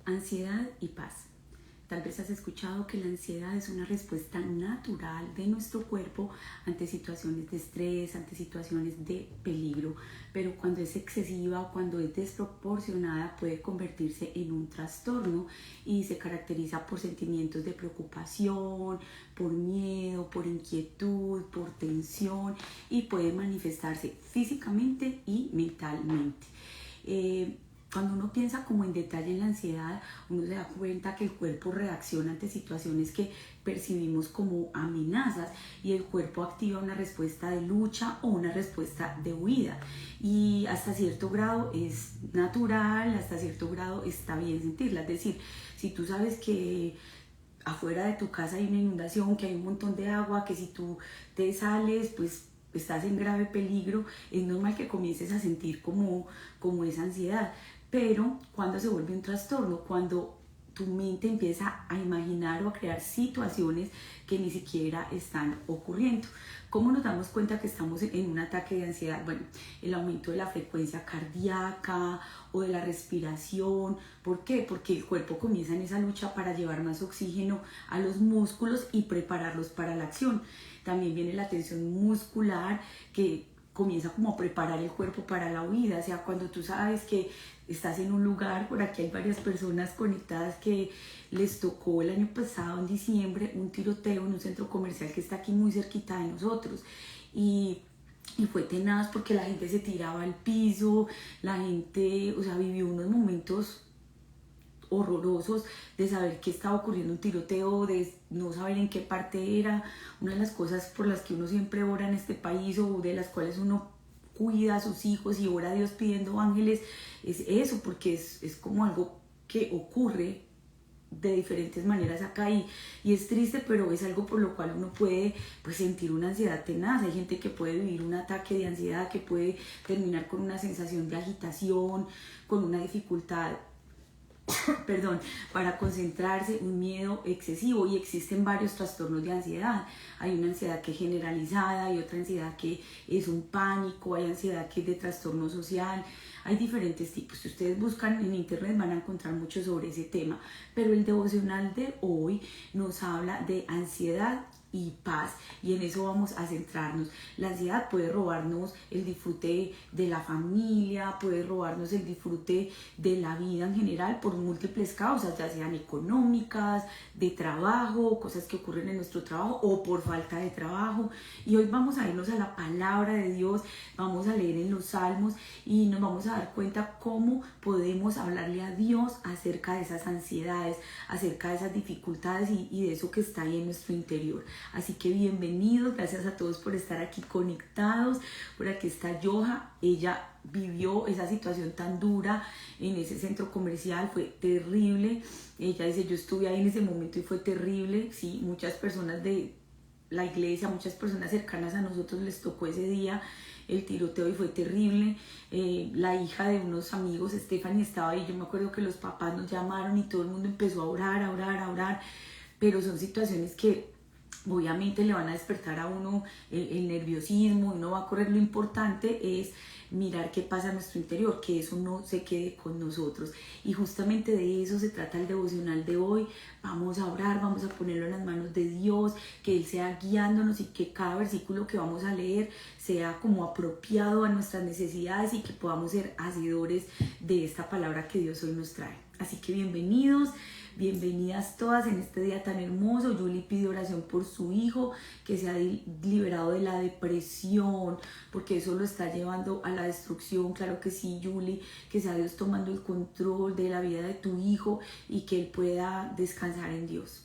Ansiedad y paz. Tal vez has escuchado que la ansiedad es una respuesta natural de nuestro cuerpo ante situaciones de estrés, ante situaciones de peligro, pero cuando es excesiva o cuando es desproporcionada puede convertirse en un trastorno y se caracteriza por sentimientos de preocupación, por miedo, por inquietud, por tensión y puede manifestarse físicamente y mentalmente. Cuando uno piensa como en detalle en la ansiedad, uno se da cuenta que el cuerpo reacciona ante situaciones que percibimos como amenazas y el cuerpo activa una respuesta de lucha o una respuesta de huida. Y hasta cierto grado es natural, hasta cierto grado está bien sentirla. Es decir, si tú sabes que afuera de tu casa hay una inundación, que hay un montón de agua, que si tú te sales, pues estás en grave peligro, es normal que comiences a sentir como esa ansiedad. Pero cuando se vuelve un trastorno, cuando tu mente empieza a imaginar o a crear situaciones que ni siquiera están ocurriendo. ¿Cómo nos damos cuenta que estamos en un ataque de ansiedad? Bueno, el aumento de la frecuencia cardíaca o de la respiración. ¿Por qué? Porque el cuerpo comienza en esa lucha para llevar más oxígeno a los músculos y prepararlos para la acción. También viene la tensión muscular que comienza como a preparar el cuerpo para la huida. O sea, cuando tú sabes que estás en un lugar, por aquí hay varias personas conectadas que les tocó el año pasado, en diciembre, un tiroteo en un centro comercial que está aquí muy cerquita de nosotros. Y fue tenaz porque la gente se tiraba al piso, la gente, o sea, vivió unos momentos horrorosos de saber que estaba ocurriendo un tiroteo, de no saber en qué parte era. Una de las cosas por las que uno siempre ora en este país o de las cuales uno cuida a sus hijos y ora a Dios pidiendo ángeles es eso, porque es como algo que ocurre de diferentes maneras acá y es triste, pero es algo por lo cual uno puede pues sentir una ansiedad tenaz. Hay gente que puede vivir un ataque de ansiedad que puede terminar con una sensación de agitación, con una dificultad para concentrarse, un miedo excesivo, y existen varios trastornos de ansiedad. Hay una ansiedad que es generalizada, hay otra ansiedad que es un pánico, hay ansiedad que es de trastorno social, hay diferentes tipos. Si ustedes buscan en internet van a encontrar mucho sobre ese tema, pero el devocional de hoy nos habla de ansiedad y paz, y en eso vamos a centrarnos. La ansiedad puede robarnos el disfrute de la familia, puede robarnos el disfrute de la vida en general por múltiples causas, ya sean económicas, de trabajo, cosas que ocurren en nuestro trabajo o por falta de trabajo. Y hoy vamos a irnos a la palabra de Dios, vamos a leer en los Salmos y nos vamos a dar cuenta cómo podemos hablarle a Dios acerca de esas ansiedades, acerca de esas dificultades y de eso que está ahí en nuestro interior. Así que bienvenidos, gracias a todos por estar aquí conectados. Por aquí está Joha, ella vivió esa situación tan dura en ese centro comercial, fue terrible. Ella dice, yo estuve ahí en ese momento y fue terrible. Sí, muchas personas de la iglesia, muchas personas cercanas a nosotros les tocó ese día el tiroteo y fue terrible. La hija de unos amigos, Stephanie, estaba ahí. Yo me acuerdo que los papás nos llamaron y todo el mundo empezó a orar, pero son situaciones que obviamente le van a despertar a uno el nerviosismo, uno va a correr. Lo importante es mirar qué pasa en nuestro interior, que eso no se quede con nosotros, y justamente de eso se trata el devocional de hoy. Vamos a orar, vamos a ponerlo en las manos de Dios, que Él sea guiándonos y que cada versículo que vamos a leer sea como apropiado a nuestras necesidades y que podamos ser hacedores de esta palabra que Dios hoy nos trae. Así que bienvenidos, bienvenidas todas en este día tan hermoso. Julie pide oración por su hijo, que se ha liberado de la depresión, porque eso lo está llevando a la destrucción. Claro que sí, Julie, que sea Dios tomando el control de la vida de tu hijo y que él pueda descansar en Dios.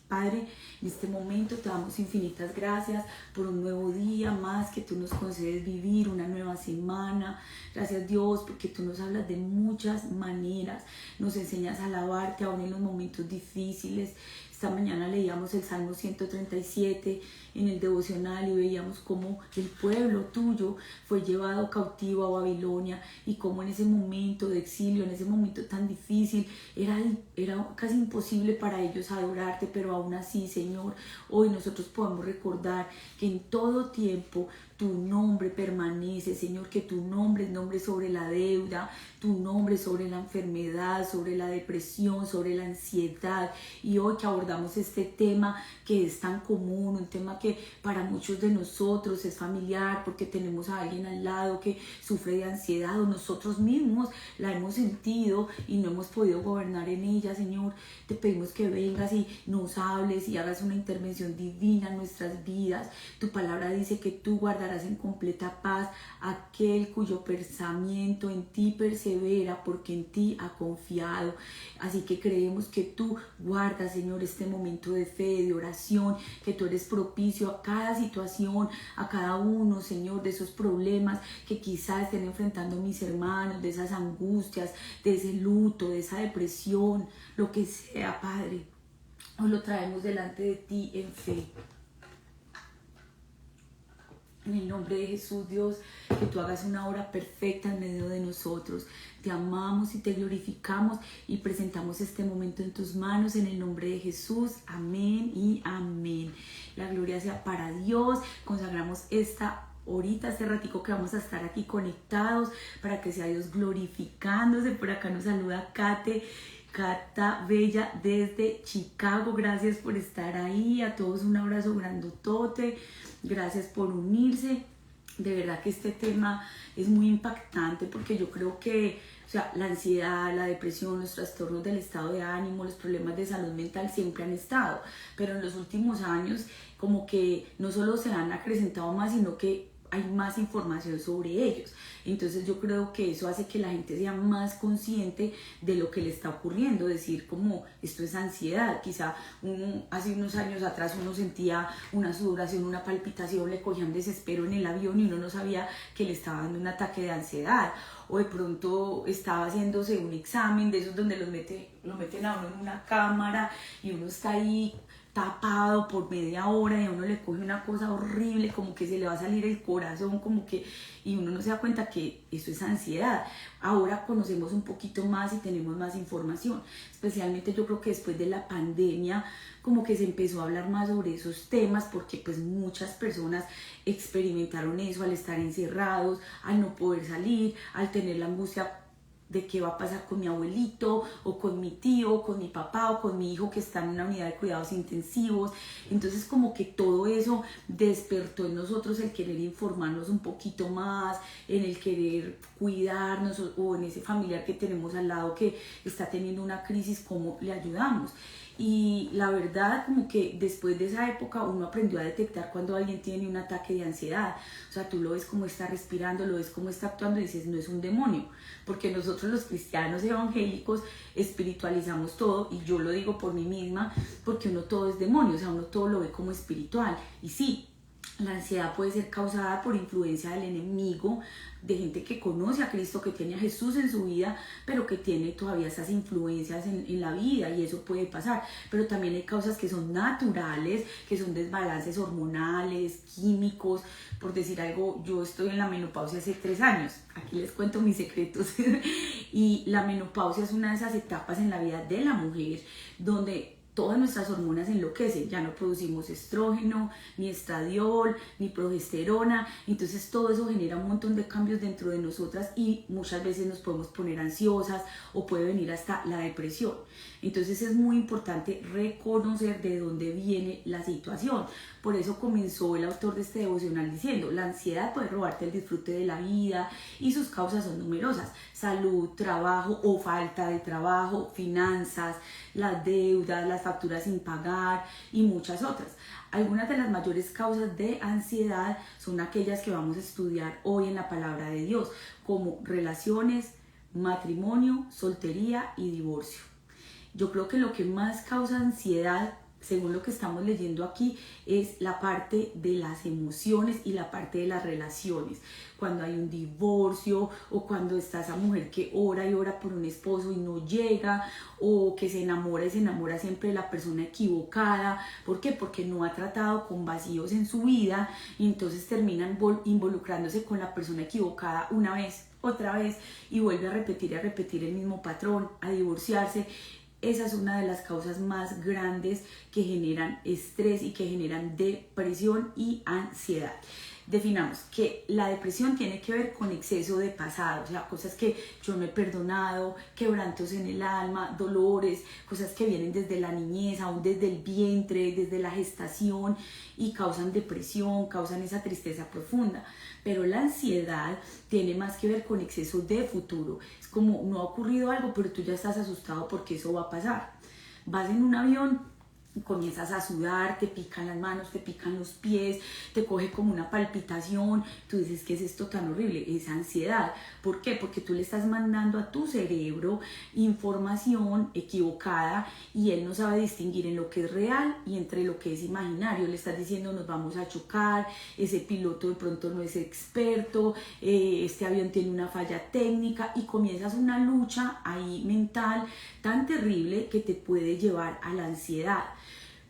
Padre, en este momento te damos infinitas gracias por un nuevo día más que tú nos concedes vivir, una nueva semana. Gracias, Dios, porque tú nos hablas de muchas maneras, nos enseñas a alabarte aún en los momentos difíciles. Esta mañana leíamos el Salmo 137 en el devocional y veíamos cómo el pueblo tuyo fue llevado cautivo a Babilonia y cómo en ese momento de exilio, en ese momento tan difícil, era casi imposible para ellos adorarte, pero aún así, Señor, hoy nosotros podemos recordar que en todo tiempo tu nombre permanece, Señor, que tu nombre es nombre sobre la deuda, tu nombre sobre la enfermedad, sobre la depresión, sobre la ansiedad. Y hoy que abordamos este tema que es tan común, un tema que para muchos de nosotros es familiar porque tenemos a alguien al lado que sufre de ansiedad o nosotros mismos la hemos sentido y no hemos podido gobernar en ella, Señor, te pedimos que vengas y nos hables y hagas una intervención divina en nuestras vidas. Tu palabra dice que tú guardarás en completa paz aquel cuyo pensamiento en ti persevera porque en ti ha confiado. Así que creemos que tú guardas, Señor, este momento de fe, de oración, que tú eres propicio a cada situación, a cada uno, Señor, de esos problemas que quizás estén enfrentando mis hermanos, de esas angustias, de ese luto, de esa depresión, lo que sea, Padre. Hoy lo traemos delante de ti en fe. En el nombre de Jesús, Dios, que tú hagas una obra perfecta en medio de nosotros. Te amamos y te glorificamos y presentamos este momento en tus manos en el nombre de Jesús. Amén y amén. La gloria sea para Dios. Consagramos esta ahorita, este ratico que vamos a estar aquí conectados para que sea Dios glorificándose. Por acá nos saluda Cata Bella desde Chicago. Gracias por estar ahí. A todos un abrazo grandotote. Gracias por unirse. De verdad que este tema es muy impactante porque yo creo que la ansiedad, la depresión, los trastornos del estado de ánimo, los problemas de salud mental siempre han estado, pero en los últimos años como que no solo se han acrecentado más, sino que hay más información sobre ellos. Entonces yo creo que eso hace que la gente sea más consciente de lo que le está ocurriendo, decir como esto es ansiedad. Quizá hace unos años atrás uno sentía una sudoración, una palpitación, le cogían desespero en el avión y uno no sabía que le estaba dando un ataque de ansiedad, o de pronto estaba haciéndose un examen de esos donde lo meten a uno en una cámara y uno está ahí tapado por media hora y a uno le coge una cosa horrible, como que se le va a salir el corazón, como que, y uno no se da cuenta que eso es ansiedad. Ahora conocemos un poquito más y tenemos más información, especialmente yo creo que después de la pandemia como que se empezó a hablar más sobre esos temas porque pues muchas personas experimentaron eso al estar encerrados, al no poder salir, al tener la angustia de qué va a pasar con mi abuelito o con mi tío, o con mi papá o con mi hijo que está en una unidad de cuidados intensivos. Entonces como que todo eso despertó en nosotros el querer informarnos un poquito más, en el querer cuidarnos o en ese familiar que tenemos al lado que está teniendo una crisis, cómo le ayudamos. Y la verdad como que después de esa época uno aprendió a detectar cuando alguien tiene un ataque de ansiedad. O sea, tú lo ves cómo está respirando, lo ves cómo está actuando y dices, no es un demonio. Porque nosotros los cristianos evangélicos espiritualizamos todo, y yo lo digo por mí misma, porque uno todo es demonio, o sea, uno todo lo ve como espiritual. Y sí, la ansiedad puede ser causada por influencia del enemigo, de gente que conoce a Cristo, que tiene a Jesús en su vida, pero que tiene todavía esas influencias en la vida, y eso puede pasar. Pero también hay causas que son naturales, que son desbalances hormonales, químicos. Por decir algo, yo estoy en la menopausia hace 3 años, aquí les cuento mis secretos. Y la menopausia es una de esas etapas en la vida de la mujer donde todas nuestras hormonas enloquecen, ya no producimos estrógeno, ni estradiol, ni progesterona. Entonces todo eso genera un montón de cambios dentro de nosotras y muchas veces nos podemos poner ansiosas o puede venir hasta la depresión. Entonces es muy importante reconocer de dónde viene la situación. Por eso comenzó el autor de este devocional diciendo: la ansiedad puede robarte el disfrute de la vida y sus causas son numerosas: salud, trabajo o falta de trabajo, finanzas, las deudas, las facturas sin pagar y muchas otras. Algunas de las mayores causas de ansiedad son aquellas que vamos a estudiar hoy en la palabra de Dios, como relaciones, matrimonio, soltería y divorcio. Yo creo que lo que más causa ansiedad, según lo que estamos leyendo aquí, es la parte de las emociones y la parte de las relaciones. Cuando hay un divorcio, o cuando está esa mujer que ora y ora por un esposo y no llega, o que se enamora y se enamora siempre de la persona equivocada. ¿Por qué? Porque no ha tratado con vacíos en su vida y entonces terminan involucrándose con la persona equivocada una vez, otra vez, y vuelve a repetir el mismo patrón, a divorciarse. Esa es una de las causas más grandes que generan estrés y que generan depresión y ansiedad. definamos que la depresión tiene que ver con exceso de pasado, o sea, cosas que yo no he perdonado, quebrantos en el alma, dolores, cosas que vienen desde la niñez, aún desde el vientre, desde la gestación y causan depresión, causan esa tristeza profunda. Pero la ansiedad tiene más que ver con exceso de futuro. Es como no ha ocurrido algo, pero tú ya estás asustado porque eso va a pasar. Vas en un avión, comienzas a sudar, te pican las manos, te pican los pies, te coge como una palpitación, tú dices, ¿qué es esto tan horrible? Es ansiedad. ¿Por qué? Porque tú le estás mandando a tu cerebro información equivocada y él no sabe distinguir en lo que es real y entre lo que es imaginario. Le estás diciendo, nos vamos a chocar, ese piloto de pronto no es experto, este avión tiene una falla técnica, y comienzas una lucha ahí mental tan terrible que te puede llevar a la ansiedad.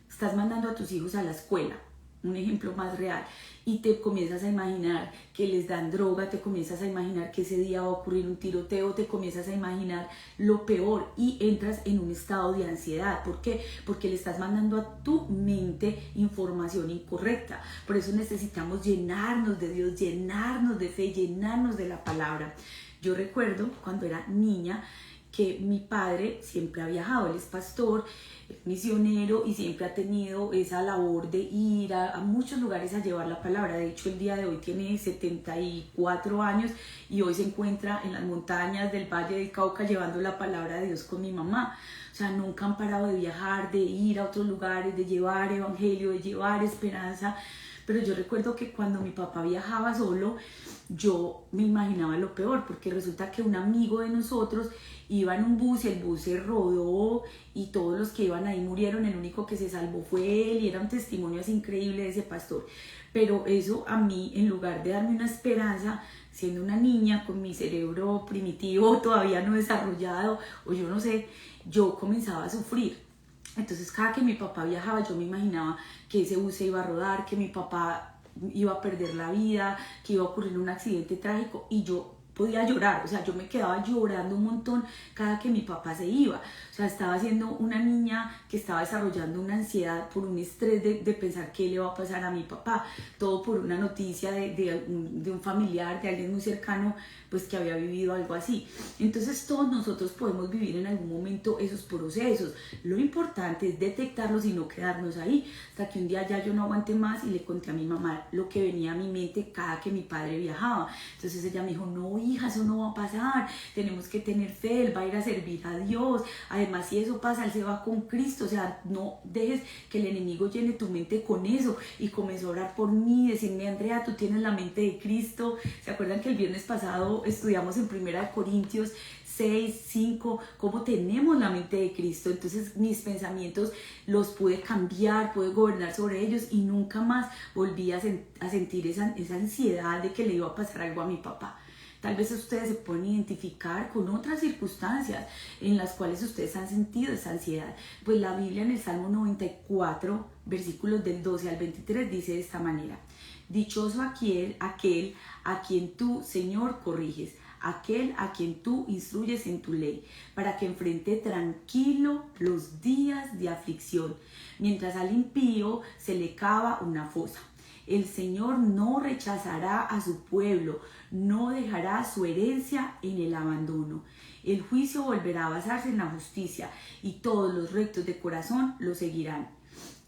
Estás mandando a tus hijos a la escuela, un ejemplo más real, y te comienzas a imaginar que les dan droga, te comienzas a imaginar que ese día va a ocurrir un tiroteo, te comienzas a imaginar lo peor y entras en un estado de ansiedad. ¿Por qué? Porque le estás mandando a tu mente información incorrecta. Por eso necesitamos llenarnos de Dios, llenarnos de fe, llenarnos de la palabra. Yo recuerdo cuando era niña que mi padre siempre ha viajado, él es pastor, es misionero y siempre ha tenido esa labor de ir a muchos lugares a llevar la palabra. De hecho, el día de hoy tiene 74 años y hoy se encuentra en las montañas del Valle del Cauca llevando la palabra de Dios con mi mamá. O sea, nunca han parado de viajar, de ir a otros lugares, de llevar evangelio, de llevar esperanza. Pero yo recuerdo que cuando mi papá viajaba solo, yo me imaginaba lo peor, porque resulta que un amigo de nosotros iba en un bus y el bus se rodó y todos los que iban ahí murieron. El único que se salvó fue él y era un testimonio así increíble de ese pastor. Pero eso a mí, en lugar de darme una esperanza, siendo una niña con mi cerebro primitivo todavía no desarrollado, o yo no sé, yo comenzaba a sufrir. Entonces cada que mi papá viajaba yo me imaginaba que ese bus se iba a rodar, que mi papá iba a perder la vida, que iba a ocurrir un accidente trágico, y yo podía llorar. O sea, yo me quedaba llorando un montón cada que mi papá se iba. O sea, estaba siendo una niña que estaba desarrollando una ansiedad por un estrés de pensar qué le va a pasar a mi papá, todo por una noticia de un familiar, de alguien muy cercano, pues que había vivido algo así. Entonces todos nosotros podemos vivir en algún momento esos procesos. Lo importante es detectarlos y no quedarnos ahí, hasta que un día ya yo no aguanté más y le conté a mi mamá lo que venía a mi mente cada que mi padre viajaba. Entonces ella me dijo, no hija, eso no va a pasar, tenemos que tener fe, él va a ir a servir a Dios, además si eso pasa, él se va con Cristo. O sea, no dejes que el enemigo llene tu mente con eso. Y comenzó a orar por mí, decirme, Andrea, tú tienes la mente de Cristo. ¿Se acuerdan que el viernes pasado estudiamos en 1 Corintios 6, 5, cómo tenemos la mente de Cristo? Entonces mis pensamientos los pude cambiar, pude gobernar sobre ellos y nunca más volví a sentir esa ansiedad de que le iba a pasar algo a mi papá. Tal vez ustedes se pueden identificar con otras circunstancias en las cuales ustedes han sentido esa ansiedad. Pues la Biblia en el Salmo 94, versículos del 12 al 23 dice de esta manera: dichoso aquel a quien tú, Señor, corriges, aquel a quien tú instruyes en tu ley, para que enfrente tranquilo los días de aflicción, mientras al impío se le cava una fosa. El Señor no rechazará a su pueblo, no dejará su herencia en el abandono. El juicio volverá a basarse en la justicia y todos los rectos de corazón lo seguirán.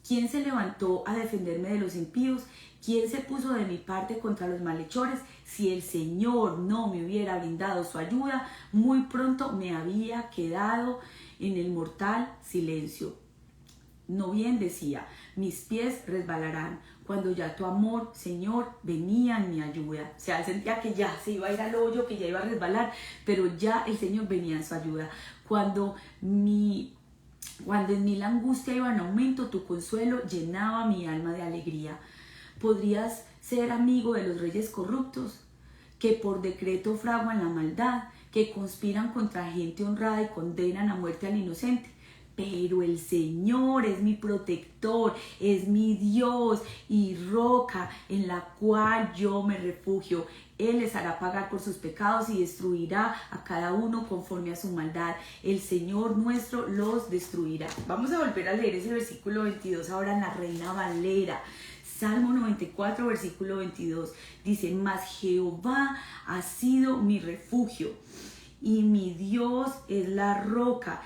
¿Quién se levantó a defenderme de los impíos? ¿Quién se puso de mi parte contra los malhechores? Si el Señor no me hubiera brindado su ayuda, muy pronto me había quedado en el mortal silencio. No bien decía, mis pies resbalarán, cuando ya tu amor, Señor, venía en mi ayuda. O sea, sentía que ya se iba a ir al hoyo, que ya iba a resbalar, pero ya el Señor venía en su ayuda. Cuando en mí la angustia iba en aumento, tu consuelo llenaba mi alma de alegría. ¿Podrías ser amigo de los reyes corruptos, que por decreto fraguan la maldad, que conspiran contra gente honrada y condenan a muerte al inocente? Pero el Señor es mi protector, es mi Dios y roca en la cual yo me refugio. Él les hará pagar por sus pecados y destruirá a cada uno conforme a su maldad. El Señor nuestro los destruirá. Vamos a volver a leer ese versículo 22 ahora en la Reina Valera. Salmo 94, versículo 22, dice, mas Jehová ha sido mi refugio y mi Dios es la roca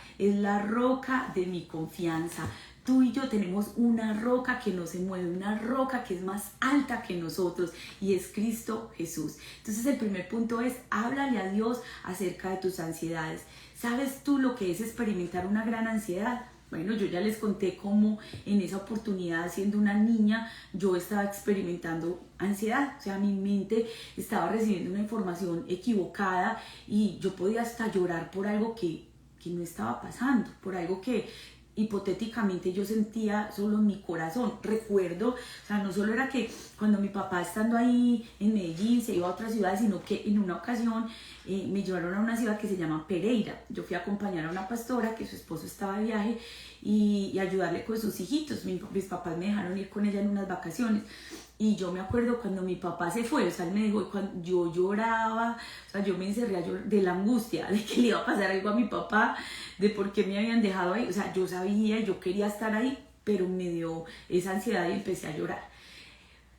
de mi confianza. Tú y yo tenemos una roca que no se mueve, una roca que es más alta que nosotros y es Cristo Jesús. Entonces el primer punto es, háblale a Dios acerca de tus ansiedades. ¿Sabes tú lo que es experimentar una gran ansiedad? Bueno, yo ya les conté cómo en esa oportunidad, siendo una niña, yo estaba experimentando ansiedad. O sea, mi mente estaba recibiendo una información equivocada y yo podía hasta llorar por algo que no estaba pasando, por algo que hipotéticamente yo sentía solo en mi corazón. Recuerdo, o sea, no solo era que cuando mi papá estando ahí en Medellín se iba a otra ciudad, sino que en una ocasión me llevaron a una ciudad que se llama Pereira. Yo fui a acompañar a una pastora que su esposo estaba de viaje y ayudarle con sus hijitos. Mis papás me dejaron ir con ella en unas vacaciones. Y yo me acuerdo cuando mi papá se fue, o sea, él me dijo, cuando yo lloraba, o sea, yo me encerré a llorar de la angustia de que le iba a pasar algo a mi papá, de por qué me habían dejado ahí. O sea, yo sabía, yo quería estar ahí, pero me dio esa ansiedad y empecé a llorar.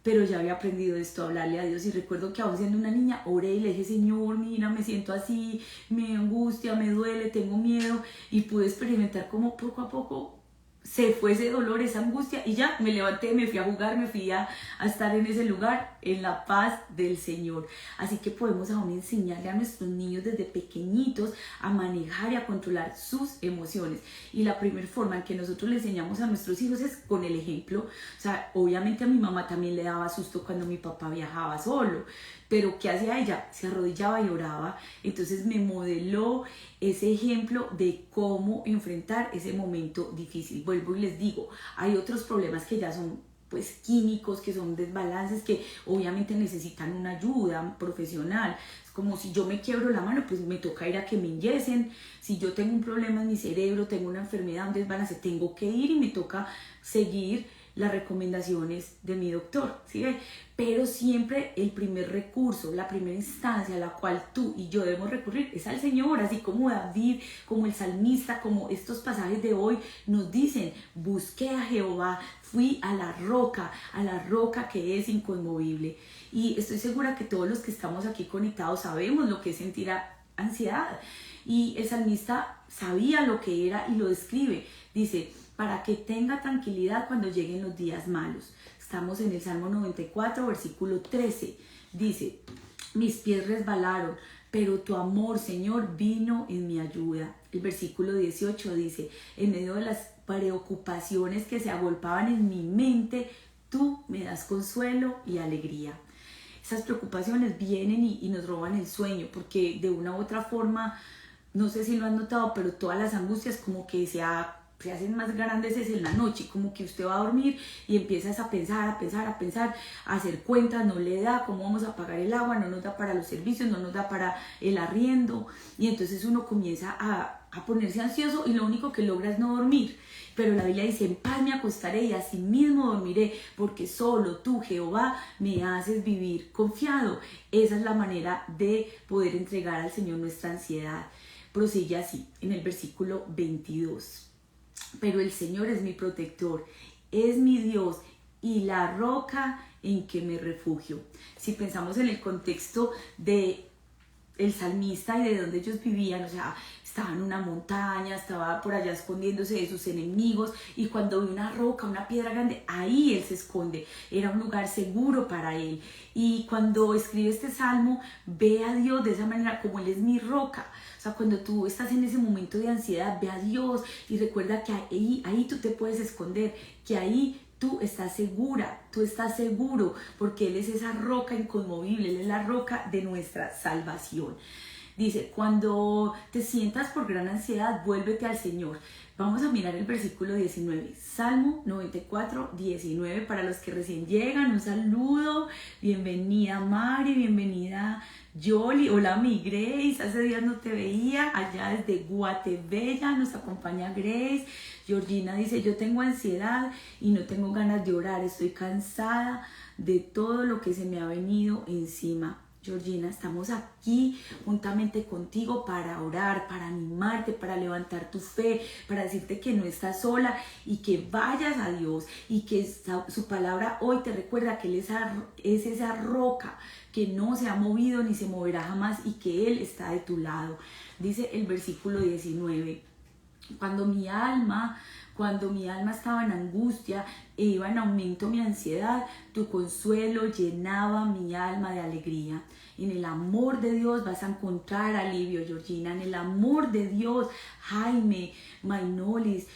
Pero ya había aprendido esto, a hablarle a Dios, y recuerdo que aún siendo una niña, oré y le dije, Señor, mira, me siento así, me angustia, me duele, tengo miedo, y pude experimentar como poco a poco se fue ese dolor, esa angustia, y ya me levanté, me fui a jugar, me fui a estar en ese lugar, en la paz del Señor. Así que podemos aún enseñarle a nuestros niños desde pequeñitos a manejar y a controlar sus emociones. Y la primera forma en que nosotros le enseñamos a nuestros hijos es con el ejemplo. O sea, obviamente a mi mamá también le daba susto cuando mi papá viajaba solo, pero ¿qué hacía ella? Se arrodillaba y oraba. Entonces me modeló ese ejemplo de cómo enfrentar ese momento difícil. Vuelvo y les digo, hay otros problemas que ya son pues químicos, que son desbalances, que obviamente necesitan una ayuda profesional. Es como si yo me quiebro la mano, pues me toca ir a que me inyesen. Si yo tengo un problema en mi cerebro, tengo una enfermedad, un desbalance, tengo que ir y me toca seguir las recomendaciones de mi doctor, ¿sí? Pero siempre el primer recurso, la primera instancia a la cual tú y yo debemos recurrir es al Señor, así como David, como el salmista, como estos pasajes de hoy nos dicen, busqué a Jehová, fui a la roca que es inconmovible. Y estoy segura que todos los que estamos aquí conectados sabemos lo que es sentir ansiedad. Y el salmista sabía lo que era y lo describe. Dice, para que tenga tranquilidad cuando lleguen los días malos. Estamos en el Salmo 94, versículo 13. Dice, mis pies resbalaron, pero tu amor, Señor, vino en mi ayuda. El versículo 18 dice, en medio de las preocupaciones que se agolpaban en mi mente, tú me das consuelo y alegría. Esas preocupaciones vienen y nos roban el sueño, porque de una u otra forma, no sé si lo han notado, pero todas las angustias como que se hacen más grandes es en la noche, como que usted va a dormir y empiezas a pensar, a hacer cuentas, no le da, cómo vamos a pagar el agua, no nos da para los servicios, no nos da para el arriendo, y entonces uno comienza a ponerse ansioso y lo único que logra es no dormir. Pero la Biblia dice, en paz me acostaré y así mismo dormiré, porque solo tú, Jehová, me haces vivir confiado. Esa es la manera de poder entregar al Señor nuestra ansiedad. Prosigue así, en el versículo 22. Pero el Señor es mi protector, es mi Dios y la roca en que me refugio. Si pensamos en el contexto de el salmista y de donde ellos vivían, o sea, estaba en una montaña, estaba por allá escondiéndose de sus enemigos, y cuando ve una roca, una piedra grande, ahí él se esconde, era un lugar seguro para él. Y cuando escribe este salmo, ve a Dios de esa manera, como él es mi roca. O sea, cuando tú estás en ese momento de ansiedad, ve a Dios y recuerda que ahí tú te puedes esconder, que ahí tú estás segura, tú estás seguro, porque Él es esa roca inconmovible, Él es la roca de nuestra salvación. Dice, cuando te sientas por gran ansiedad, vuélvete al Señor. Vamos a mirar el versículo 19, Salmo 94, 19, para los que recién llegan, un saludo, bienvenida Mari, bienvenida Yoli, hola mi Grace, hace días no te veía, allá desde Guatebella nos acompaña Grace. Georgina dice, yo tengo ansiedad y no tengo ganas de orar, estoy cansada de todo lo que se me ha venido encima. Georgina, estamos aquí juntamente contigo para orar, para animarte, para levantar tu fe, para decirte que no estás sola y que vayas a Dios y que su palabra hoy te recuerda que Él es esa roca que no se ha movido ni se moverá jamás y que Él está de tu lado. Dice el versículo 19, cuando mi alma estaba en angustia e iba en aumento mi ansiedad, tu consuelo llenaba mi alma de alegría. En el amor de Dios vas a encontrar alivio, Georgina. En el amor de Dios, Jaime, Mainolis,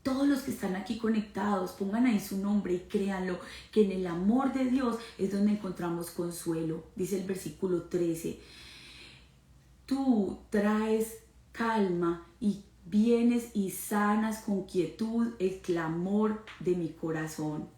todos los que están aquí conectados, pongan ahí su nombre y créanlo, que en el amor de Dios es donde encontramos consuelo. Dice el versículo 13, tú traes calma y vienes y sanas con quietud el clamor de mi corazón.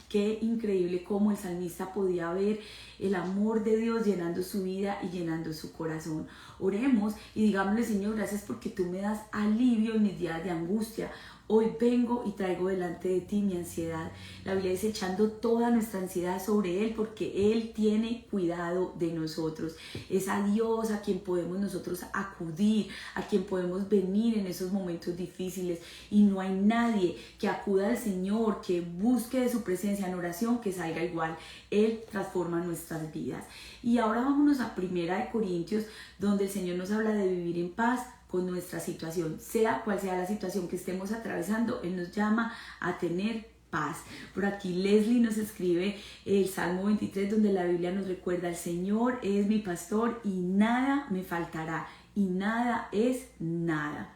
Qué increíble cómo el salmista podía ver el amor de Dios llenando su vida y llenando su corazón. Oremos y digámosle: Señor, gracias porque tú me das alivio en mis días de angustia. Hoy vengo y traigo delante de ti mi ansiedad. La Biblia dice: echando toda nuestra ansiedad sobre Él, porque Él tiene cuidado de nosotros. Es a Dios a quien podemos nosotros acudir, a quien podemos venir en esos momentos difíciles. Y no hay nadie que acuda al Señor, que busque de su presencia en oración, que salga igual. Él transforma nuestras vidas. Y ahora vámonos a 1 Corintios, donde el Señor nos habla de vivir en paz con nuestra situación, sea cual sea la situación que estemos atravesando. Él nos llama a tener paz. Por aquí Leslie nos escribe el Salmo 23, donde la Biblia nos recuerda: el Señor es mi pastor y nada me faltará, y nada es nada.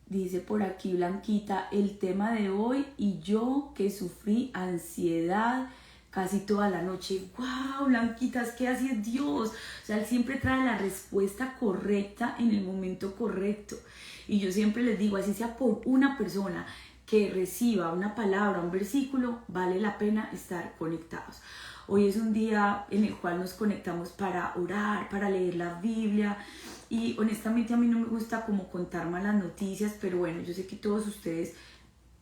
Dice por aquí Blanquita, el tema de hoy: y yo que sufrí ansiedad casi toda la noche. ¡Wow, Blanquita! Es que así es Dios. O sea, Él siempre trae la respuesta correcta en el momento correcto. Y yo siempre les digo, así sea por una persona que reciba una palabra, un versículo, vale la pena estar conectados. Hoy es un día en el cual nos conectamos para orar, para leer la Biblia. Y honestamente a mí no me gusta como contar malas noticias, pero bueno, yo sé que todos ustedes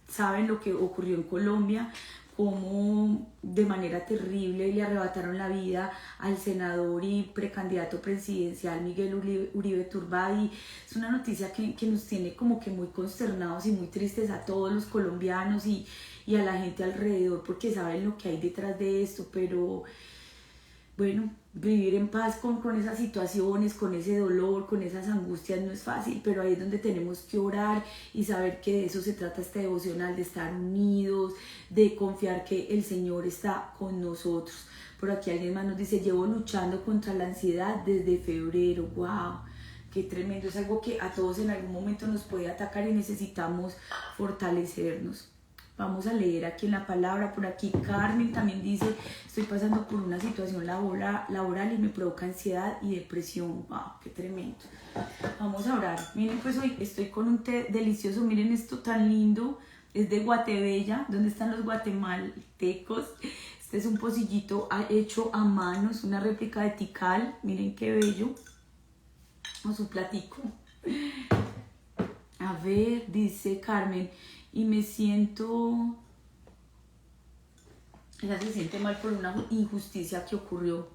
saben lo que ocurrió en Colombia, cómo de manera terrible le arrebataron la vida al senador y precandidato presidencial Miguel Uribe Turbay. Es una noticia que nos tiene como que muy consternados y muy tristes a todos los colombianos y a la gente alrededor, porque saben lo que hay detrás de esto. Pero bueno, vivir en paz con esas situaciones, con ese dolor, con esas angustias no es fácil, pero ahí es donde tenemos que orar y saber que de eso se trata este devocional, de estar unidos, de confiar que el Señor está con nosotros. Por aquí alguien más nos dice: llevo luchando contra la ansiedad desde febrero. ¡Wow! ¡Qué tremendo! Es algo que a todos en algún momento nos puede atacar y necesitamos fortalecernos. Vamos a leer aquí en la palabra. Por aquí Carmen también dice: estoy pasando por una situación laboral y me provoca ansiedad y depresión. ¡Wow! ¡Qué tremendo! Vamos a orar. Miren, pues hoy estoy con un té delicioso. Miren esto tan lindo. Es de Guatebella. ¿Dónde están los guatemaltecos? Este es un pocillito hecho a mano. Es una réplica de Tikal. Miren qué bello. Vamos un platico. A ver, dice Carmen: y me siento... Ella se siente mal por una injusticia que ocurrió.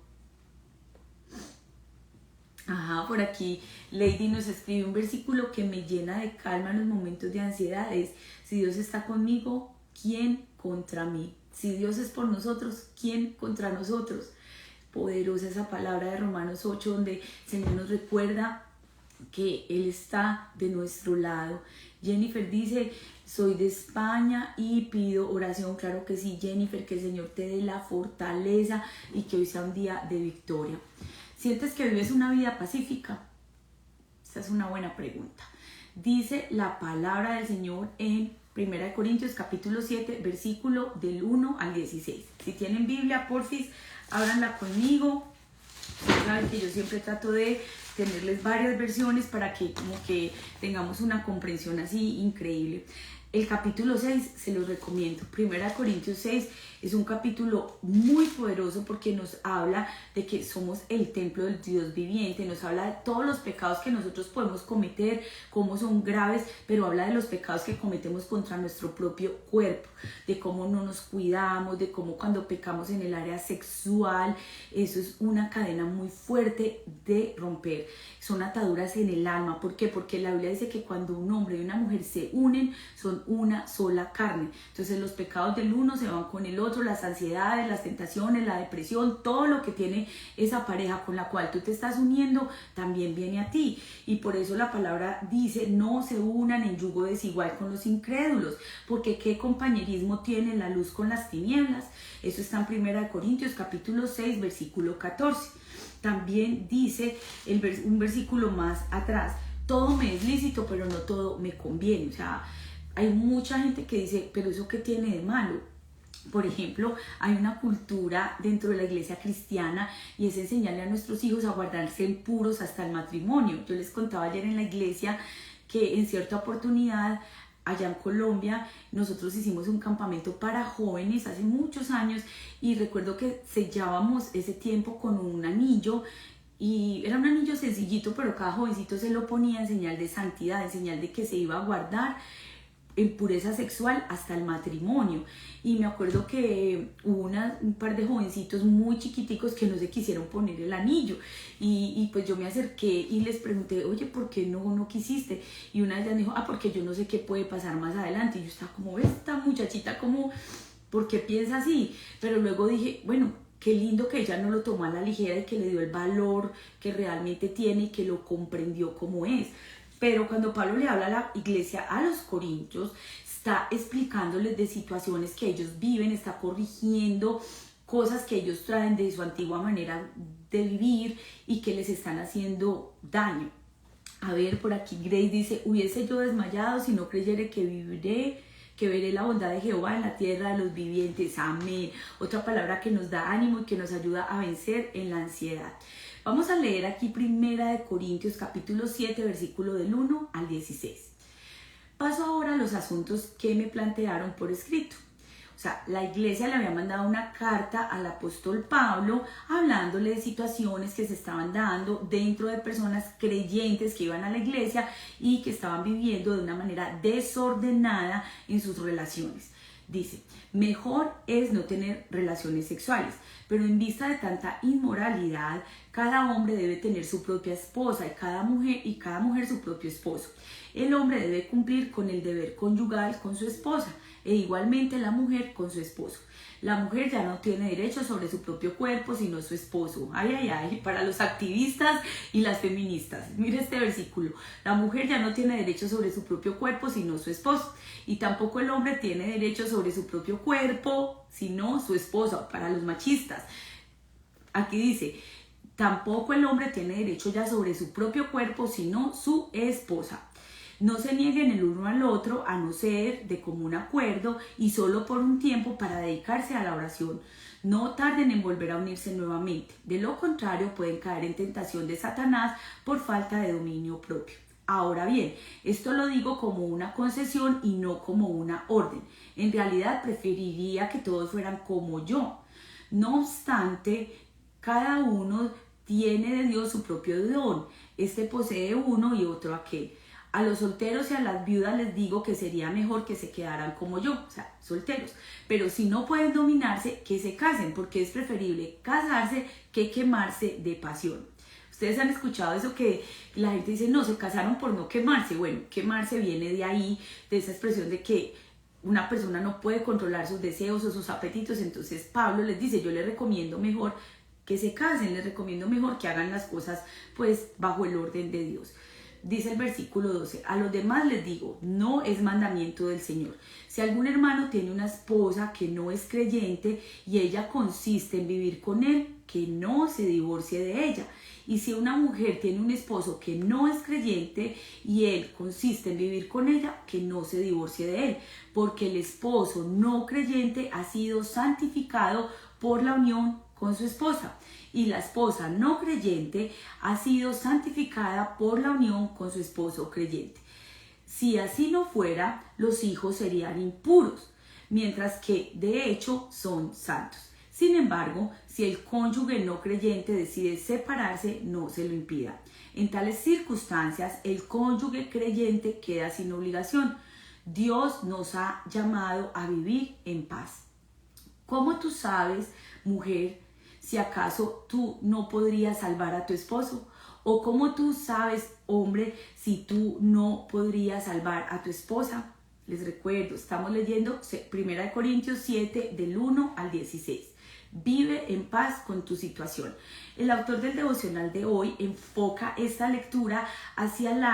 Ajá, por aquí Lady nos escribe un versículo que me llena de calma en los momentos de ansiedad. Es: si Dios está conmigo, ¿quién contra mí? Si Dios es por nosotros, ¿quién contra nosotros? Poderosa esa palabra de Romanos 8, donde el Señor nos recuerda que Él está de nuestro lado. Jennifer dice: soy de España y pido oración. Claro que sí, Jennifer, que el Señor te dé la fortaleza y que hoy sea un día de victoria. ¿Sientes que vives una vida pacífica? Esta es una buena pregunta. Dice la palabra del Señor en 1 Corintios capítulo 7, versículo del 1 al 16. Si tienen Biblia, porfis, ábranla conmigo. Ustedes saben que yo siempre trato de tenerles varias versiones para que como que tengamos una comprensión así increíble. El capítulo 6 se los recomiendo. 1 Corintios 6 es un capítulo muy poderoso porque nos habla de que somos el templo del Dios viviente, nos habla de todos los pecados que nosotros podemos cometer, cómo son graves, pero habla de los pecados que cometemos contra nuestro propio cuerpo, de cómo no nos cuidamos, de cómo cuando pecamos en el área sexual, eso es una cadena muy fuerte de romper. Son ataduras en el alma. ¿Por qué? Porque la Biblia dice que cuando un hombre y una mujer se unen, son una sola carne. Entonces los pecados del uno se van con el otro, las ansiedades, las tentaciones, la depresión, todo lo que tiene esa pareja con la cual tú te estás uniendo, también viene a ti. Y por eso la palabra dice, no se unan en yugo desigual con los incrédulos, porque ¿qué compañerismo tiene la luz con las tinieblas? Eso está en 1 Corintios capítulo 6, versículo 14. También dice un versículo más atrás, todo me es lícito, pero no todo me conviene. O sea, hay mucha gente que dice, pero ¿eso qué tiene de malo? Por ejemplo, hay una cultura dentro de la iglesia cristiana y es enseñarle a nuestros hijos a guardarse puros hasta el matrimonio. Yo les contaba ayer en la iglesia que en cierta oportunidad allá en Colombia nosotros hicimos un campamento para jóvenes hace muchos años y recuerdo que sellábamos ese tiempo con un anillo. Y era un anillo sencillito, pero cada jovencito se lo ponía en señal de santidad, en señal de que se iba a guardar en pureza sexual hasta el matrimonio. Y me acuerdo que hubo un par de jovencitos muy chiquiticos que no se quisieron poner el anillo y pues yo me acerqué y les pregunté, oye, ¿por qué no quisiste? Y una de ellas me dijo, porque yo no sé qué puede pasar más adelante. Y yo estaba como, esta muchachita, como, ¿por qué piensa así? Pero luego dije, bueno, qué lindo que ella no lo tomó a la ligera y que le dio el valor que realmente tiene y que lo comprendió como es. Pero cuando Pablo le habla a la iglesia, a los corintios, está explicándoles de situaciones que ellos viven, está corrigiendo cosas que ellos traen de su antigua manera de vivir y que les están haciendo daño. A ver, por aquí Grace dice, hubiese yo desmayado si no creyere que veré la bondad de Jehová en la tierra de los vivientes. Amén. Otra palabra que nos da ánimo y que nos ayuda a vencer en la ansiedad. Vamos a leer aquí 1 Corintios capítulo 7, versículo del 1 al 16. Paso ahora a los asuntos que me plantearon por escrito. O sea, la iglesia le había mandado una carta al apóstol Pablo hablándole de situaciones que se estaban dando dentro de personas creyentes que iban a la iglesia y que estaban viviendo de una manera desordenada en sus relaciones. Dice, mejor es no tener relaciones sexuales, pero en vista de tanta inmoralidad, cada hombre debe tener su propia esposa y cada mujer su propio esposo. El hombre debe cumplir con el deber conyugal con su esposa e igualmente la mujer con su esposo. La mujer ya no tiene derecho sobre su propio cuerpo sino su esposo. Ay, ay, ay, para los activistas y las feministas. Mire este versículo. La mujer ya no tiene derecho sobre su propio cuerpo sino su esposo. Y tampoco el hombre tiene derecho sobre su propio cuerpo sino su esposa. Para los machistas. Aquí dice, tampoco el hombre tiene derecho ya sobre su propio cuerpo sino su esposa. No se nieguen el uno al otro, a no ser de común acuerdo y solo por un tiempo para dedicarse a la oración. No tarden en volver a unirse nuevamente. De lo contrario, pueden caer en tentación de Satanás por falta de dominio propio. Ahora bien, esto lo digo como una concesión y no como una orden. En realidad preferiría que todos fueran como yo. No obstante, cada uno tiene de Dios su propio don. Este posee uno y otro aquel. A los solteros y a las viudas les digo que sería mejor que se quedaran como yo, o sea, solteros. Pero si no pueden dominarse, que se casen, porque es preferible casarse que quemarse de pasión. Ustedes han escuchado eso que la gente dice, no, se casaron por no quemarse. Bueno, quemarse viene de ahí, de esa expresión de que una persona no puede controlar sus deseos o sus apetitos. Entonces Pablo les dice, yo les recomiendo mejor que se casen, les recomiendo mejor que hagan las cosas pues bajo el orden de Dios. Dice el versículo 12, a los demás les digo, no es mandamiento del Señor. Si algún hermano tiene una esposa que no es creyente y ella consiste en vivir con él, que no se divorcie de ella. Y si una mujer tiene un esposo que no es creyente y él consiste en vivir con ella, que no se divorcie de él, porque el esposo no creyente ha sido santificado por la unión con su esposa. Y la esposa no creyente ha sido santificada por la unión con su esposo creyente. Si así no fuera, los hijos serían impuros, mientras que de hecho son santos. Sin embargo, si el cónyuge no creyente decide separarse, no se lo impida. En tales circunstancias, el cónyuge creyente queda sin obligación. Dios nos ha llamado a vivir en paz. ¿Cómo tú sabes, mujer, si acaso tú no podrías salvar a tu esposo? ¿O cómo tú sabes, hombre, si tú no podrías salvar a tu esposa? Les recuerdo, estamos leyendo 1 Corintios 7 del 1 al 16. Vive en paz con tu situación. El autor del devocional de hoy enfoca esta lectura hacia el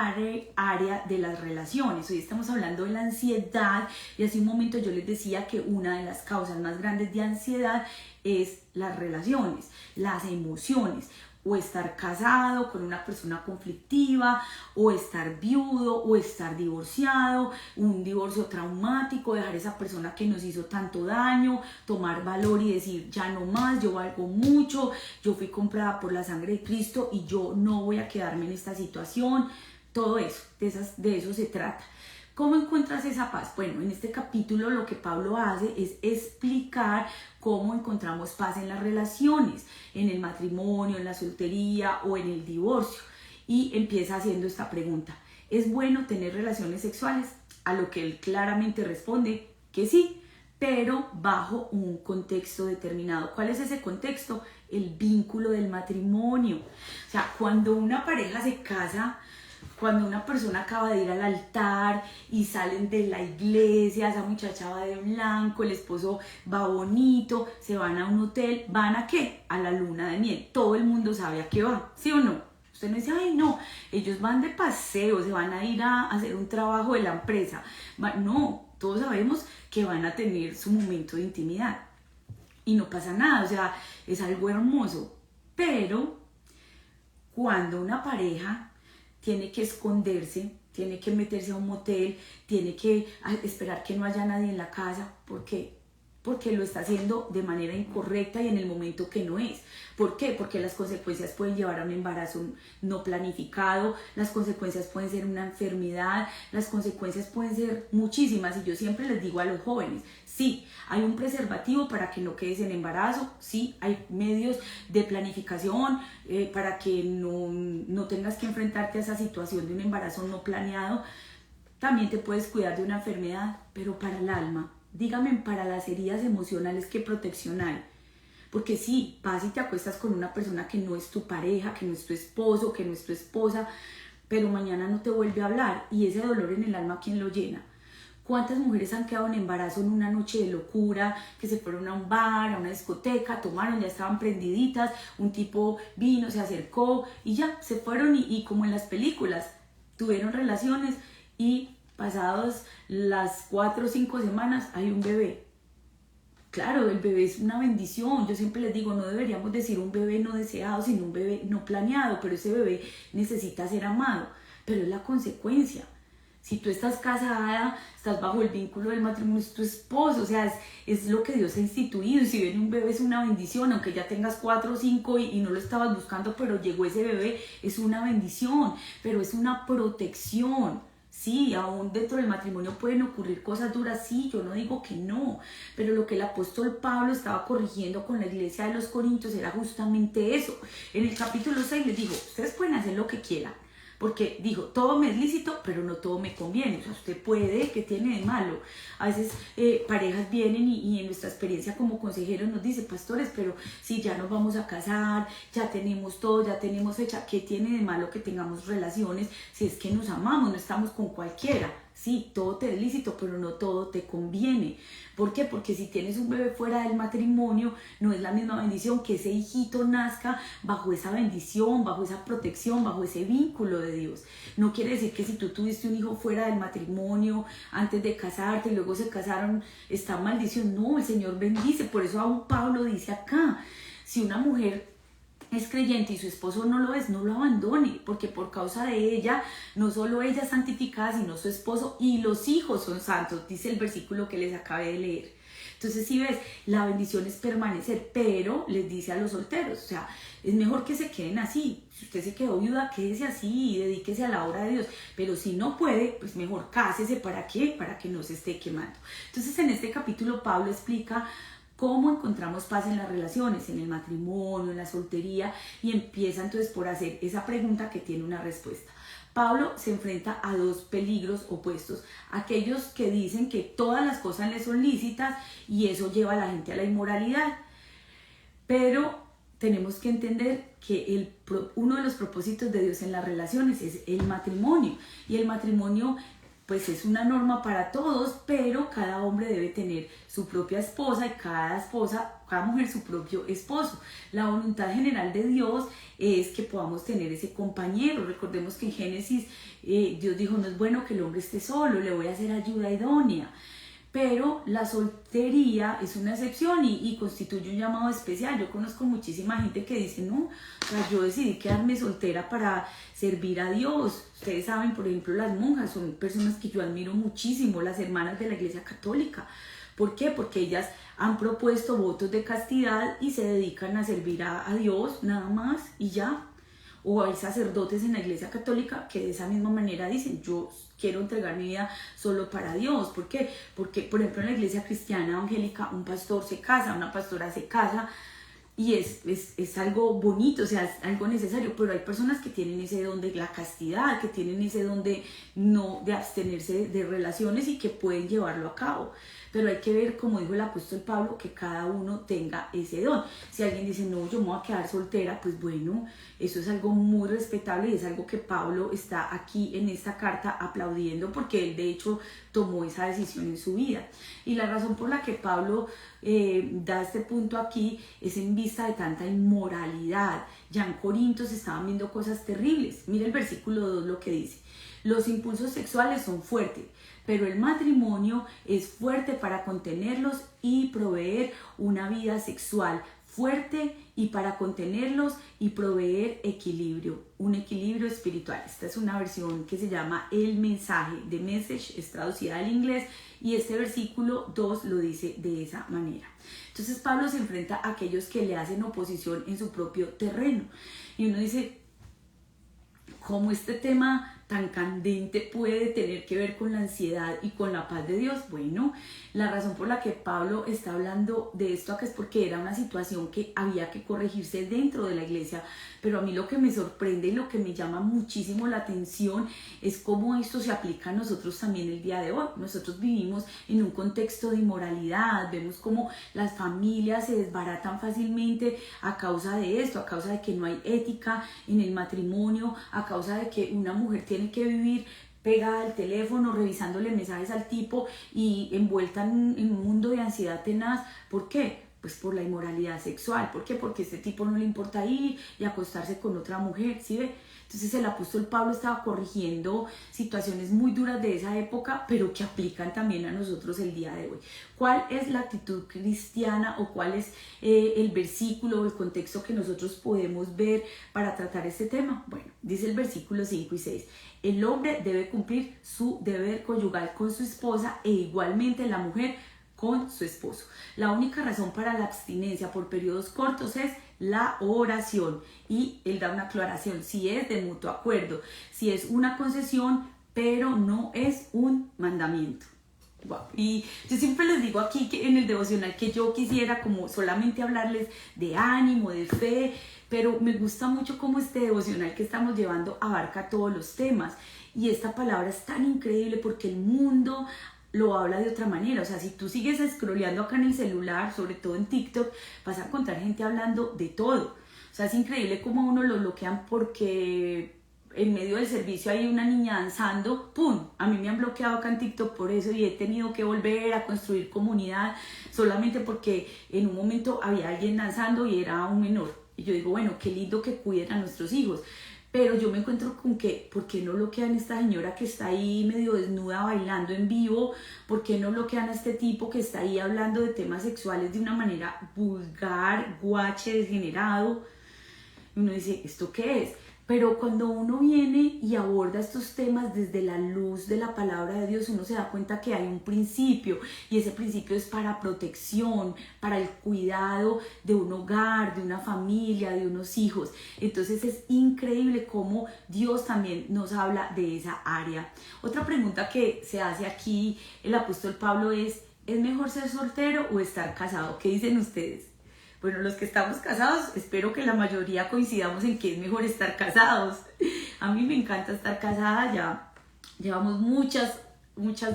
área de las relaciones. Hoy estamos hablando de la ansiedad y hace un momento yo les decía que una de las causas más grandes de ansiedad es las relaciones, las emociones. O estar casado con una persona conflictiva, o estar viudo, o estar divorciado, un divorcio traumático, dejar esa persona que nos hizo tanto daño, tomar valor y decir ya no más, yo valgo mucho, yo fui comprada por la sangre de Cristo y yo no voy a quedarme en esta situación. Todo eso, de eso se trata. ¿Cómo encuentras esa paz? Bueno, en este capítulo lo que Pablo hace es explicar cómo encontramos paz en las relaciones, en el matrimonio, en la soltería o en el divorcio. Y empieza haciendo esta pregunta: ¿es bueno tener relaciones sexuales? A lo que él claramente responde que sí, pero bajo un contexto determinado. ¿Cuál es ese contexto? El vínculo del matrimonio. O sea, cuando una pareja se casa, cuando una persona acaba de ir al altar y salen de la iglesia, esa muchacha va de blanco, el esposo va bonito, se van a un hotel, ¿van a qué? A la luna de miel. Todo el mundo sabe a qué va, ¿sí o no? Usted no dice, ay no, ellos van de paseo, se van a ir a hacer un trabajo de la empresa. No, todos sabemos que van a tener su momento de intimidad y no pasa nada, o sea, es algo hermoso. Pero cuando una pareja tiene que esconderse, tiene que meterse a un motel, tiene que esperar que no haya nadie en la casa. ¿Por qué? Porque lo está haciendo de manera incorrecta y en el momento que no es. ¿Por qué? Porque las consecuencias pueden llevar a un embarazo no planificado, las consecuencias pueden ser una enfermedad, las consecuencias pueden ser muchísimas. Y yo siempre les digo a los jóvenes, sí, hay un preservativo para que no quedes en embarazo, sí, hay medios de planificación para que no tengas que enfrentarte a esa situación de un embarazo no planeado. También te puedes cuidar de una enfermedad, pero para el alma, dígame, para las heridas emocionales, ¿qué protección hay? Porque sí, vas y te acuestas con una persona que no es tu pareja, que no es tu esposo, que no es tu esposa, pero mañana no te vuelve a hablar y ese dolor en el alma, ¿quién lo llena? ¿Cuántas mujeres han quedado en embarazo en una noche de locura, que se fueron a un bar, a una discoteca, tomaron, ya estaban prendiditas, un tipo vino, se acercó y ya, se fueron y como en las películas, tuvieron relaciones y pasados las 4 o 5 semanas hay un bebé? Claro, el bebé es una bendición. Yo siempre les digo, no deberíamos decir un bebé no deseado, sino un bebé no planeado, pero ese bebé necesita ser amado, pero es la consecuencia. Si tú estás casada, estás bajo el vínculo del matrimonio, es tu esposo, o sea, es lo que Dios ha instituido. Y si viene un bebé es una bendición, aunque ya tengas 4 o 5 y no lo estabas buscando, pero llegó ese bebé, es una bendición, pero es una protección. Sí, aún dentro del matrimonio pueden ocurrir cosas duras, sí, yo no digo que no, pero lo que el apóstol Pablo estaba corrigiendo con la iglesia de los Corintios era justamente eso. En el capítulo 6 les digo, ustedes pueden hacer lo que quieran, porque dijo, todo me es lícito, pero no todo me conviene. O sea, usted puede, ¿qué tiene de malo? A veces parejas vienen y en nuestra experiencia como consejeros nos dicen, pastores, pero si ya nos vamos a casar, ya tenemos todo, ya tenemos fecha, ¿qué tiene de malo que tengamos relaciones si es que nos amamos, no estamos con cualquiera? Sí, todo te es lícito, pero no todo te conviene. ¿Por qué? Porque si tienes un bebé fuera del matrimonio, no es la misma bendición que ese hijito nazca bajo esa bendición, bajo esa protección, bajo ese vínculo de Dios. No quiere decir que si tú tuviste un hijo fuera del matrimonio, antes de casarte y luego se casaron, está maldición. No, el Señor bendice. Por eso aún Pablo dice acá, si una mujer es creyente y su esposo no lo es, no lo abandone, porque por causa de ella, no solo ella es santificada, sino su esposo y los hijos son santos, dice el versículo que les acabé de leer. Entonces, si ves, la bendición es permanecer, pero les dice a los solteros, o sea, es mejor que se queden así. Si usted se quedó viuda, quédese así y dedíquese a la obra de Dios. Pero si no puede, pues mejor cásese. ¿Para qué? Para que no se esté quemando. Entonces, en este capítulo, Pablo explica cómo encontramos paz en las relaciones, en el matrimonio, en la soltería, y empieza entonces por hacer esa pregunta que tiene una respuesta. Pablo se enfrenta a dos peligros opuestos: aquellos que dicen que todas las cosas les son lícitas y eso lleva a la gente a la inmoralidad. Pero tenemos que entender que uno de los propósitos de Dios en las relaciones es el matrimonio, y el matrimonio pues es una norma para todos, pero cada hombre debe tener su propia esposa y cada mujer su propio esposo. La voluntad general de Dios es que podamos tener ese compañero. Recordemos que en Génesis Dios dijo: no es bueno que el hombre esté solo, le voy a hacer ayuda idónea. Pero la soltería es una excepción y constituye un llamado especial. Yo conozco muchísima gente que dice: no, o sea, yo decidí quedarme soltera para servir a Dios. Ustedes saben, por ejemplo, las monjas son personas que yo admiro muchísimo, las hermanas de la Iglesia Católica. ¿Por qué? Porque ellas han propuesto votos de castidad y se dedican a servir a Dios nada más y ya. O hay sacerdotes en la Iglesia Católica que de esa misma manera dicen: yo quiero entregar mi vida solo para Dios. ¿Por qué? Porque, por ejemplo, en la Iglesia Cristiana Evangélica, un pastor se casa, una pastora se casa, y es algo bonito, o sea, es algo necesario, pero hay personas que tienen ese don de la castidad, que tienen ese don de abstenerse de relaciones y que pueden llevarlo a cabo. Pero hay que ver, como dijo el apóstol Pablo, que cada uno tenga ese don. Si alguien dice: no, yo me voy a quedar soltera, pues bueno, eso es algo muy respetable y es algo que Pablo está aquí en esta carta aplaudiendo, porque él de hecho tomó esa decisión en su vida. Y la razón por la que Pablo da este punto aquí es en vista de tanta inmoralidad. Ya en Corinto se estaban viendo cosas terribles. Mira el versículo 2 lo que dice: los impulsos sexuales son fuertes, pero el matrimonio es fuerte para contenerlos y proveer una vida sexual fuerte, y para contenerlos y proveer equilibrio, un equilibrio espiritual. Esta es una versión que se llama El Mensaje, The Message, es traducida al inglés, y este versículo 2 lo dice de esa manera. Entonces Pablo se enfrenta a aquellos que le hacen oposición en su propio terreno, y uno dice: ¿cómo este tema tan candente puede tener que ver con la ansiedad y con la paz de Dios? Bueno, la razón por la que Pablo está hablando de esto acá es porque era una situación que había que corregirse dentro de la iglesia. Pero a mí lo que me sorprende y lo que me llama muchísimo la atención es cómo esto se aplica a nosotros también el día de hoy. Nosotros vivimos en un contexto de inmoralidad, vemos cómo las familias se desbaratan fácilmente a causa de esto, a causa de que no hay ética en el matrimonio, a causa de que una mujer tiene que vivir pegada al teléfono, revisándole mensajes al tipo y envuelta en un mundo de ansiedad tenaz. ¿Por qué? Pues por la inmoralidad sexual. ¿Por qué? Porque a este tipo no le importa ir y acostarse con otra mujer, ¿sí ve? Entonces el apóstol Pablo estaba corrigiendo situaciones muy duras de esa época, pero que aplican también a nosotros el día de hoy. ¿Cuál es la actitud cristiana o cuál es el versículo o el contexto que nosotros podemos ver para tratar este tema? Bueno, dice el versículo 5 y 6. El hombre debe cumplir su deber conyugal con su esposa e igualmente la mujer con su esposo. La única razón para la abstinencia por periodos cortos es la oración, y él da una aclaración: si es de mutuo acuerdo, si es una concesión, pero no es un mandamiento. Wow. Y yo siempre les digo aquí que en el devocional que yo quisiera como solamente hablarles de ánimo, de fe, pero me gusta mucho cómo este devocional que estamos llevando abarca todos los temas, y esta palabra es tan increíble porque el mundo lo habla de otra manera. O sea, si tú sigues scrolleando acá en el celular, sobre todo en TikTok, vas a encontrar gente hablando de todo. O sea, es increíble cómo a uno lo bloquean porque en medio del servicio hay una niña danzando, ¡pum! A mí me han bloqueado acá en TikTok por eso, y he tenido que volver a construir comunidad solamente porque en un momento había alguien danzando y era un menor. Y yo digo, bueno, qué lindo que cuiden a nuestros hijos. Pero yo me encuentro con que, ¿por qué no bloquean a esta señora que está ahí medio desnuda bailando en vivo? ¿Por qué no bloquean a este tipo que está ahí hablando de temas sexuales de una manera vulgar, guache, degenerado? Y uno dice, ¿esto qué es? Pero cuando uno viene y aborda estos temas desde la luz de la palabra de Dios, uno se da cuenta que hay un principio, y ese principio es para protección, para el cuidado de un hogar, de una familia, de unos hijos. Entonces es increíble cómo Dios también nos habla de esa área. Otra pregunta que se hace aquí el apóstol Pablo ¿es mejor ser soltero o estar casado? ¿Qué dicen ustedes? Bueno, los que estamos casados, espero que la mayoría coincidamos en que es mejor estar casados. A mí me encanta estar casada, ya llevamos muchas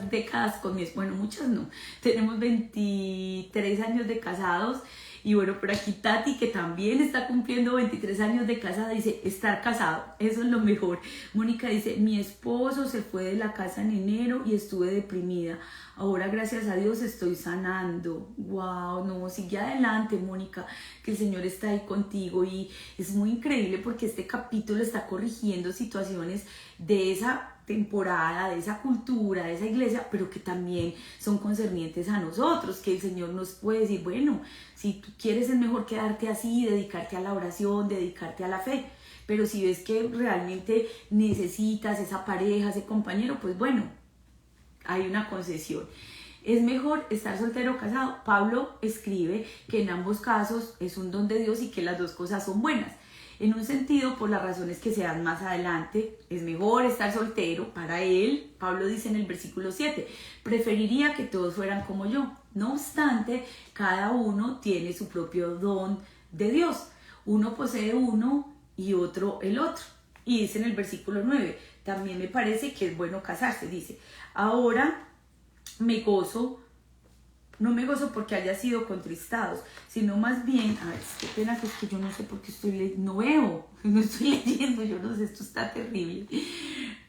décadas con mi esposo, bueno, muchas no, tenemos 23 años de casados. Y bueno, por aquí Tati, que también está cumpliendo 23 años de casada, dice, estar casado, eso es lo mejor. Mónica dice, mi esposo se fue de la casa en enero y estuve deprimida. Ahora, gracias a Dios, estoy sanando. Wow, no, sigue adelante, Mónica, que el Señor está ahí contigo. Y es muy increíble porque este capítulo está corrigiendo situaciones de esa temporada, de esa cultura, de esa iglesia, pero que también son concernientes a nosotros, que el Señor nos puede decir, bueno, si tú quieres es mejor quedarte así, dedicarte a la oración, dedicarte a la fe, pero si ves que realmente necesitas esa pareja, ese compañero, pues bueno, hay una concesión. Es mejor estar soltero o casado. Pablo escribe que en ambos casos es un don de Dios y que las dos cosas son buenas. En un sentido, por las razones que se dan más adelante, es mejor estar soltero para él. Pablo dice en el versículo 7, preferiría que todos fueran como yo. No obstante, cada uno tiene su propio don de Dios. Uno posee uno y otro el otro. Y dice en el versículo 9, también me parece que es bueno casarse. Dice, ahora me gozo. No me gozo porque haya sido contristados, sino más bien, a ver, qué pena que es que yo no sé por qué no veo, no estoy leyendo, yo no sé, esto está terrible.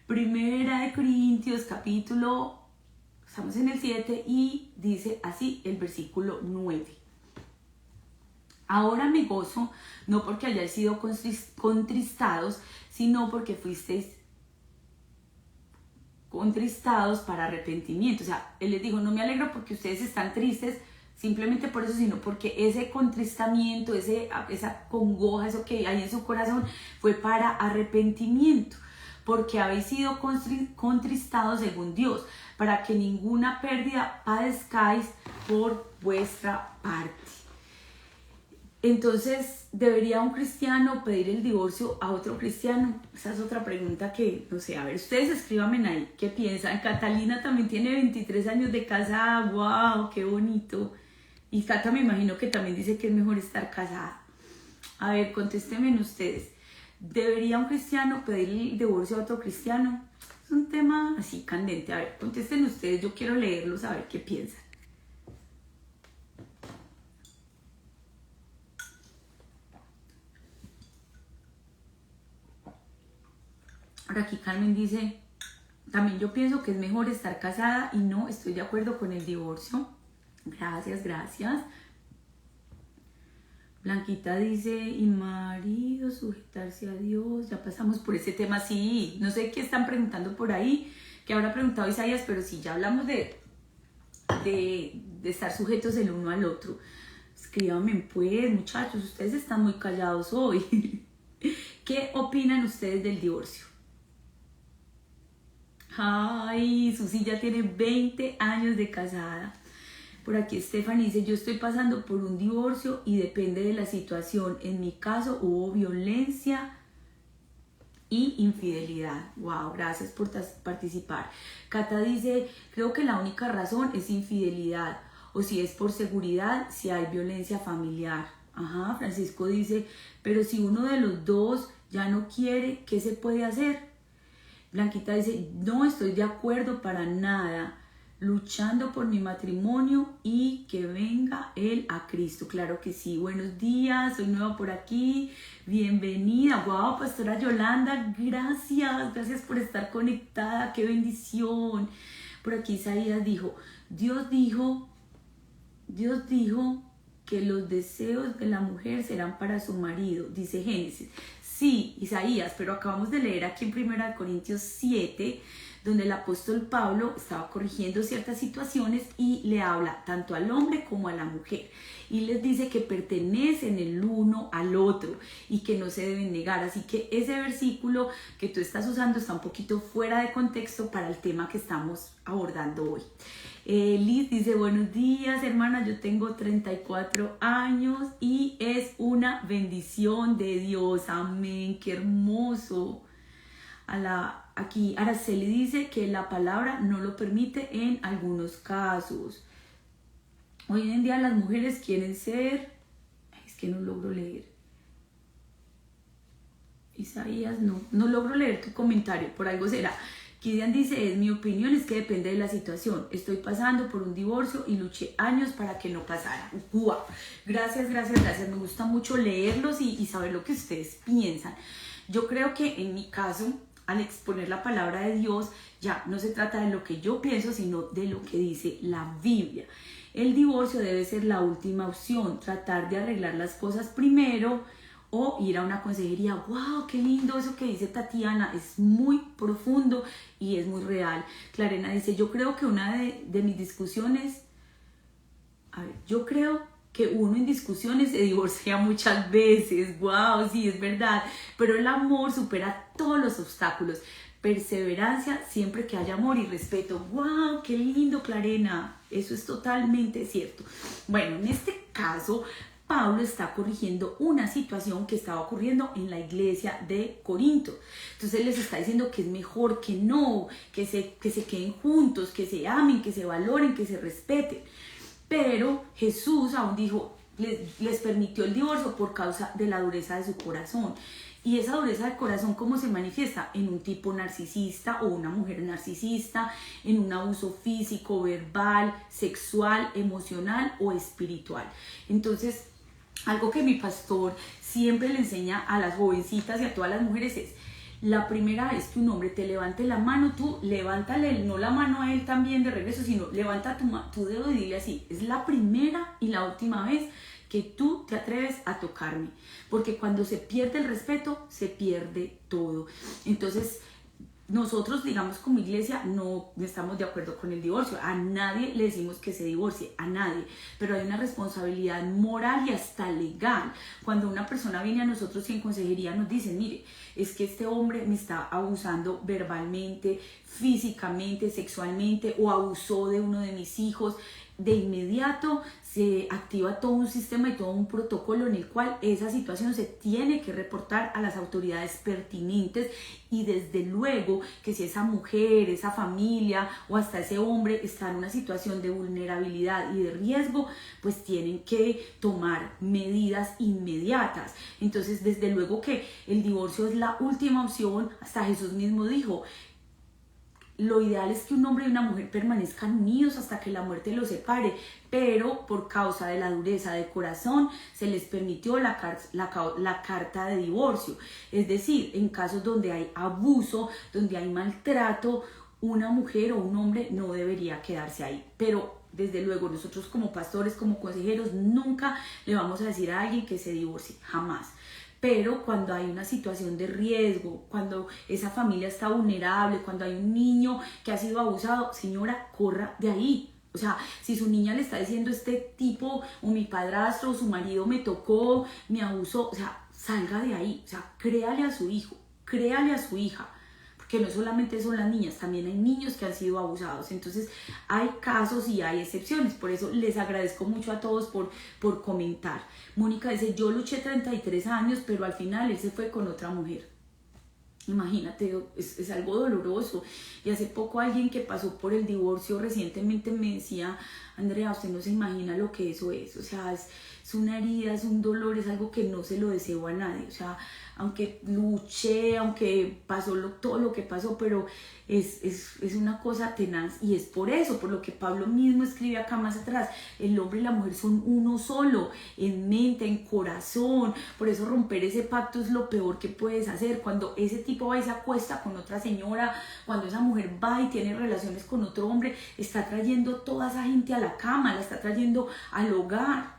Primera de Corintios, capítulo, estamos en el 7 y dice así el versículo 9. Ahora me gozo, no porque hayáis sido contristados, sino porque fuisteis contristados para arrepentimiento. O sea, él les dijo, no me alegro porque ustedes están tristes simplemente por eso, sino porque ese contristamiento, esa congoja, eso que hay en su corazón fue para arrepentimiento, porque habéis sido contristados según Dios, para que ninguna pérdida padezcáis por vuestra parte. Entonces, ¿debería un cristiano pedir el divorcio a otro cristiano? Esa es otra pregunta que, no sé, a ver, ustedes escríbanme ahí, ¿qué piensan? Catalina también tiene 23 años de casada, wow, qué bonito. Y Cata me imagino que también dice que es mejor estar casada. A ver, contéstenme ustedes, ¿debería un cristiano pedir el divorcio a otro cristiano? Es un tema así candente, a ver, contesten ustedes, yo quiero leerlos, a ver qué piensan. Ahora aquí Carmen dice, también yo pienso que es mejor estar casada y no estoy de acuerdo con el divorcio. Gracias, gracias. Blanquita dice, y marido, sujetarse a Dios. Ya pasamos por ese tema, sí. No sé qué están preguntando por ahí, que habrá preguntado Isaías, pero sí, ya hablamos de estar sujetos el uno al otro. Escríbanme pues, muchachos, ustedes están muy callados hoy. ¿Qué opinan ustedes del divorcio? Ay, Susi ya tiene 20 años de casada. Por aquí Stephanie dice, yo estoy pasando por un divorcio y depende de la situación. En mi caso hubo violencia y infidelidad. Wow, gracias por participar. Cata dice, creo que la única razón es infidelidad. O si es por seguridad, si hay violencia familiar. Ajá, Francisco dice, pero si uno de los dos ya no quiere, ¿qué se puede hacer? Blanquita dice, no estoy de acuerdo para nada, luchando por mi matrimonio y que venga él a Cristo. Claro que sí, buenos días, soy nueva por aquí, bienvenida. Wow, Pastora Yolanda, gracias por estar conectada, qué bendición. Por aquí Isaías dijo, Dios dijo que los deseos de la mujer serán para su marido, dice Génesis. Sí, Isaías, pero acabamos de leer aquí en 1 Corintios 7, donde el apóstol Pablo estaba corrigiendo ciertas situaciones y le habla tanto al hombre como a la mujer. Y les dice que pertenecen el uno al otro y que no se deben negar. Así que ese versículo que tú estás usando está un poquito fuera de contexto para el tema que estamos abordando hoy. Liz dice, buenos días hermana, yo tengo 34 años y es una bendición de Dios, amén, qué hermoso. Aquí Araceli dice que la palabra no lo permite en algunos casos. Hoy en día las mujeres quieren ser, es que no logro leer. Isaías, no logro leer tu comentario, por algo será. Kidian dice, es mi opinión, es que depende de la situación. Estoy pasando por un divorcio y luché años para que no pasara. ¡Wow! Gracias. Me gusta mucho leerlos y saber lo que ustedes piensan. Yo creo que en mi caso, al exponer la palabra de Dios, ya no se trata de lo que yo pienso, sino de lo que dice la Biblia. El divorcio debe ser la última opción, tratar de arreglar las cosas primero o ir a una consejería. ¡Wow! ¡Qué lindo eso que dice Tatiana! Es muy profundo y es muy real. Clarena dice, yo creo que una de mis discusiones, yo creo que uno en discusiones se divorcia muchas veces. ¡Wow! Sí, es verdad. Pero el amor supera todos los obstáculos. Perseverancia siempre que haya amor y respeto. ¡Wow! ¡Qué lindo, Clarena! Eso es totalmente cierto. Bueno, en este caso, Pablo está corrigiendo una situación que estaba ocurriendo en la iglesia de Corinto. Entonces les está diciendo que es mejor que no, que se queden juntos, que se amen, que se valoren, que se respeten. Pero Jesús aún dijo, les permitió el divorcio por causa de la dureza de su corazón. Y esa dureza de corazón, ¿cómo se manifiesta? En un tipo narcisista o una mujer narcisista, en un abuso físico, verbal, sexual, emocional o espiritual. Entonces, algo que mi pastor siempre le enseña a las jovencitas y a todas las mujeres es, la primera vez que un hombre te levante la mano, tú levántale no la mano a él también de regreso, sino levanta tu dedo y dile así, es la primera y la última vez que tú te atreves a tocarme, porque cuando se pierde el respeto, se pierde todo. Entonces, nosotros, digamos, como iglesia, no estamos de acuerdo con el divorcio. A nadie le decimos que se divorcie, a nadie. Pero hay una responsabilidad moral y hasta legal. Cuando una persona viene a nosotros y en consejería nos dice, mire, es que este hombre me está abusando verbalmente, físicamente, sexualmente, o abusó de uno de mis hijos, de inmediato se activa todo un sistema y todo un protocolo en el cual esa situación se tiene que reportar a las autoridades pertinentes, y desde luego que si esa mujer, esa familia o hasta ese hombre está en una situación de vulnerabilidad y de riesgo, pues tienen que tomar medidas inmediatas. Entonces, desde luego que el divorcio es la última opción. Hasta Jesús mismo dijo, lo ideal es que un hombre y una mujer permanezcan unidos hasta que la muerte los separe, pero por causa de la dureza de corazón se les permitió la carta de divorcio. Es decir, en casos donde hay abuso, donde hay maltrato, una mujer o un hombre no debería quedarse ahí. Pero desde luego nosotros como pastores, como consejeros, nunca le vamos a decir a alguien que se divorcie, jamás. Pero cuando hay una situación de riesgo, cuando esa familia está vulnerable, cuando hay un niño que ha sido abusado, señora, corra de ahí. O sea, si su niña le está diciendo este tipo, o mi padrastro, o su marido me tocó, me abusó, o sea, salga de ahí. O sea, créale a su hijo, créale a su hija. Porque no solamente son las niñas, también hay niños que han sido abusados. Entonces hay casos y hay excepciones. Por eso les agradezco mucho a todos por comentar. Mónica dice, yo luché 33 años, pero al final él se fue con otra mujer. Imagínate, es algo doloroso. Y hace poco alguien que pasó por el divorcio recientemente me decía, Andrea, usted no se imagina lo que eso es. O sea, es una herida, es un dolor, es algo que no se lo deseo a nadie. O sea, aunque luché, aunque pasó todo lo que pasó, pero es una cosa tenaz, y es por eso, por lo que Pablo mismo escribe acá más atrás, el hombre y la mujer son uno solo, en mente, en corazón. Por eso romper ese pacto es lo peor que puedes hacer. Cuando ese tipo va y se acuesta con otra señora, cuando esa mujer va y tiene relaciones con otro hombre, está trayendo toda esa gente a la cama, la está trayendo al hogar.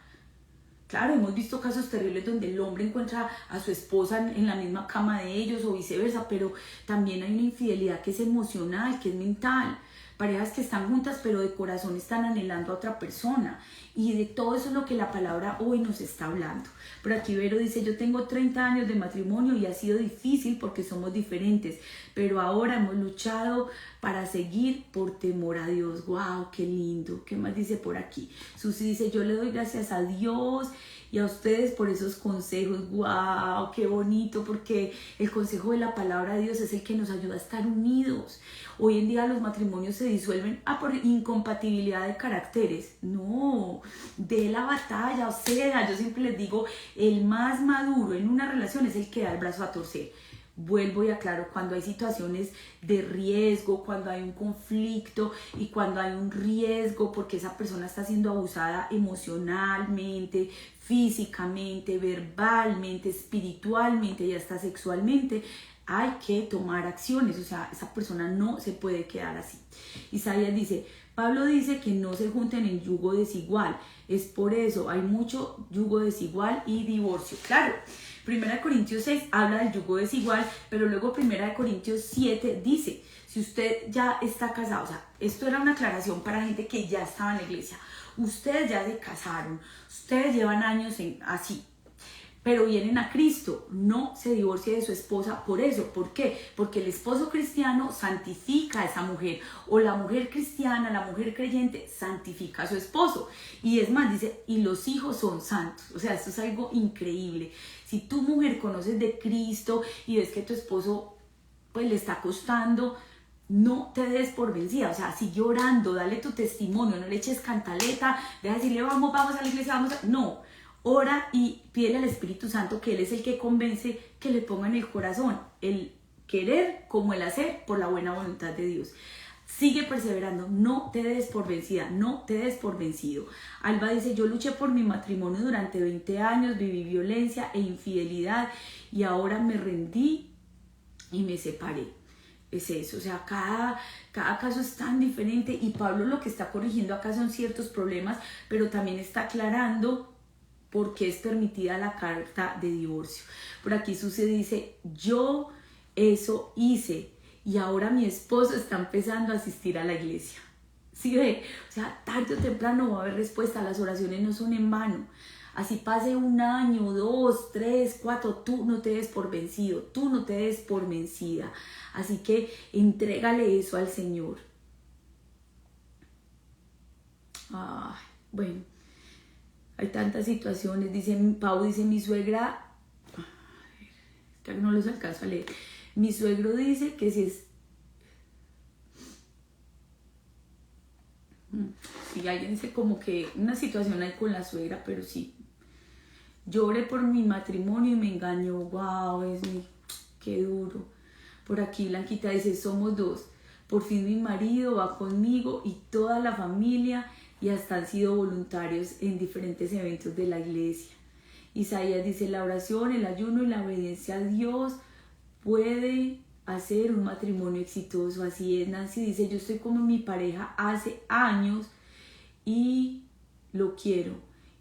Claro, hemos visto casos terribles donde el hombre encuentra a su esposa en la misma cama de ellos o viceversa, pero también hay una infidelidad que es emocional, que es mental. Parejas que están juntas pero de corazón están anhelando a otra persona. Y de todo eso es lo que la palabra hoy nos está hablando. Por aquí Vero dice, yo tengo 30 años de matrimonio y ha sido difícil porque somos diferentes, pero ahora hemos luchado para seguir por temor a Dios. ¡Wow! ¡Qué lindo! ¿Qué más dice por aquí? Susi dice, yo le doy gracias a Dios y a ustedes por esos consejos. ¡Wow! ¡Qué bonito! Porque el consejo de la palabra de Dios es el que nos ayuda a estar unidos. Hoy en día los matrimonios se disuelven por incompatibilidad de caracteres. No, de la batalla. O sea, yo siempre les digo, el más maduro en una relación es el que da el brazo a torcer. Vuelvo y aclaro, cuando hay situaciones de riesgo, cuando hay un conflicto y cuando hay un riesgo porque esa persona está siendo abusada emocionalmente, físicamente, verbalmente, espiritualmente y hasta sexualmente, hay que tomar acciones. O sea, esa persona no se puede quedar así. Isaías dice, Pablo dice que no se junten en yugo desigual. Es por eso, hay mucho yugo desigual y divorcio. Claro, 1 Corintios 6 habla del yugo desigual, pero luego 1 Corintios 7 dice, si usted ya está casado, o sea, esto era una aclaración para gente que ya estaba en la iglesia, ustedes ya se casaron, ustedes llevan años así, pero vienen a Cristo, no se divorcie de su esposa por eso. ¿Por qué? Porque el esposo cristiano santifica a esa mujer, o la mujer cristiana, la mujer creyente, santifica a su esposo. Y es más, dice, y los hijos son santos. O sea, esto es algo increíble. Si tu mujer conoces de Cristo y ves que tu esposo pues le está costando, no te des por vencida, o sea, sigue orando, dale tu testimonio, no le eches cantaleta, deja de decirle vamos a la iglesia, no. Ora y pídele al Espíritu Santo, que Él es el que convence, que le ponga en el corazón el querer como el hacer por la buena voluntad de Dios. Sigue perseverando, no te des por vencida, no te des por vencido. Alba dice, yo luché por mi matrimonio durante 20 años, viví violencia e infidelidad y ahora me rendí y me separé. Es eso, o sea, cada caso es tan diferente y Pablo lo que está corrigiendo acá son ciertos problemas, pero también está aclarando porque es permitida la carta de divorcio. Por aquí Susi dice, yo eso hice y ahora mi esposo está empezando a asistir a la iglesia. ¿Sí ve? O sea, tarde o temprano va a haber respuesta, las oraciones no son en vano. Así pase 1 año, 2, 3, 4, tú no te des por vencido, tú no te des por vencida. Así que entrégale eso al Señor. Ay, bueno. Hay tantas situaciones, Pau dice, mi suegra, que no los alcanzo a leer, mi suegro dice que si es, si alguien dice como que una situación hay con la suegra, pero sí, lloré por mi matrimonio y me engañó, wow, qué duro. Por aquí Blanquita dice, somos 2, por fin mi marido va conmigo y toda la familia, y hasta han sido voluntarios en diferentes eventos de la iglesia. Isaías dice, la oración, el ayuno y la obediencia a Dios puede hacer un matrimonio exitoso. Así es. Nancy dice, yo estoy como mi pareja hace años y lo quiero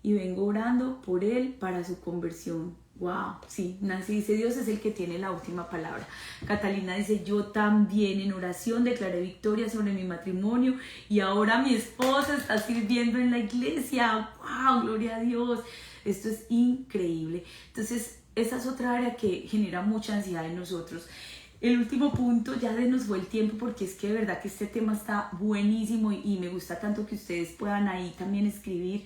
y vengo orando por él para su conversión. Wow, sí, Nancy dice, Dios es el que tiene la última palabra. Catalina dice, yo también en oración declaré victoria sobre mi matrimonio y ahora mi esposa está sirviendo en la iglesia. Wow, gloria a Dios. Esto es increíble. Entonces, esa es otra área que genera mucha ansiedad en nosotros. El último punto, ya se nos fue el tiempo porque es que de verdad que este tema está buenísimo y me gusta tanto que ustedes puedan ahí también escribir.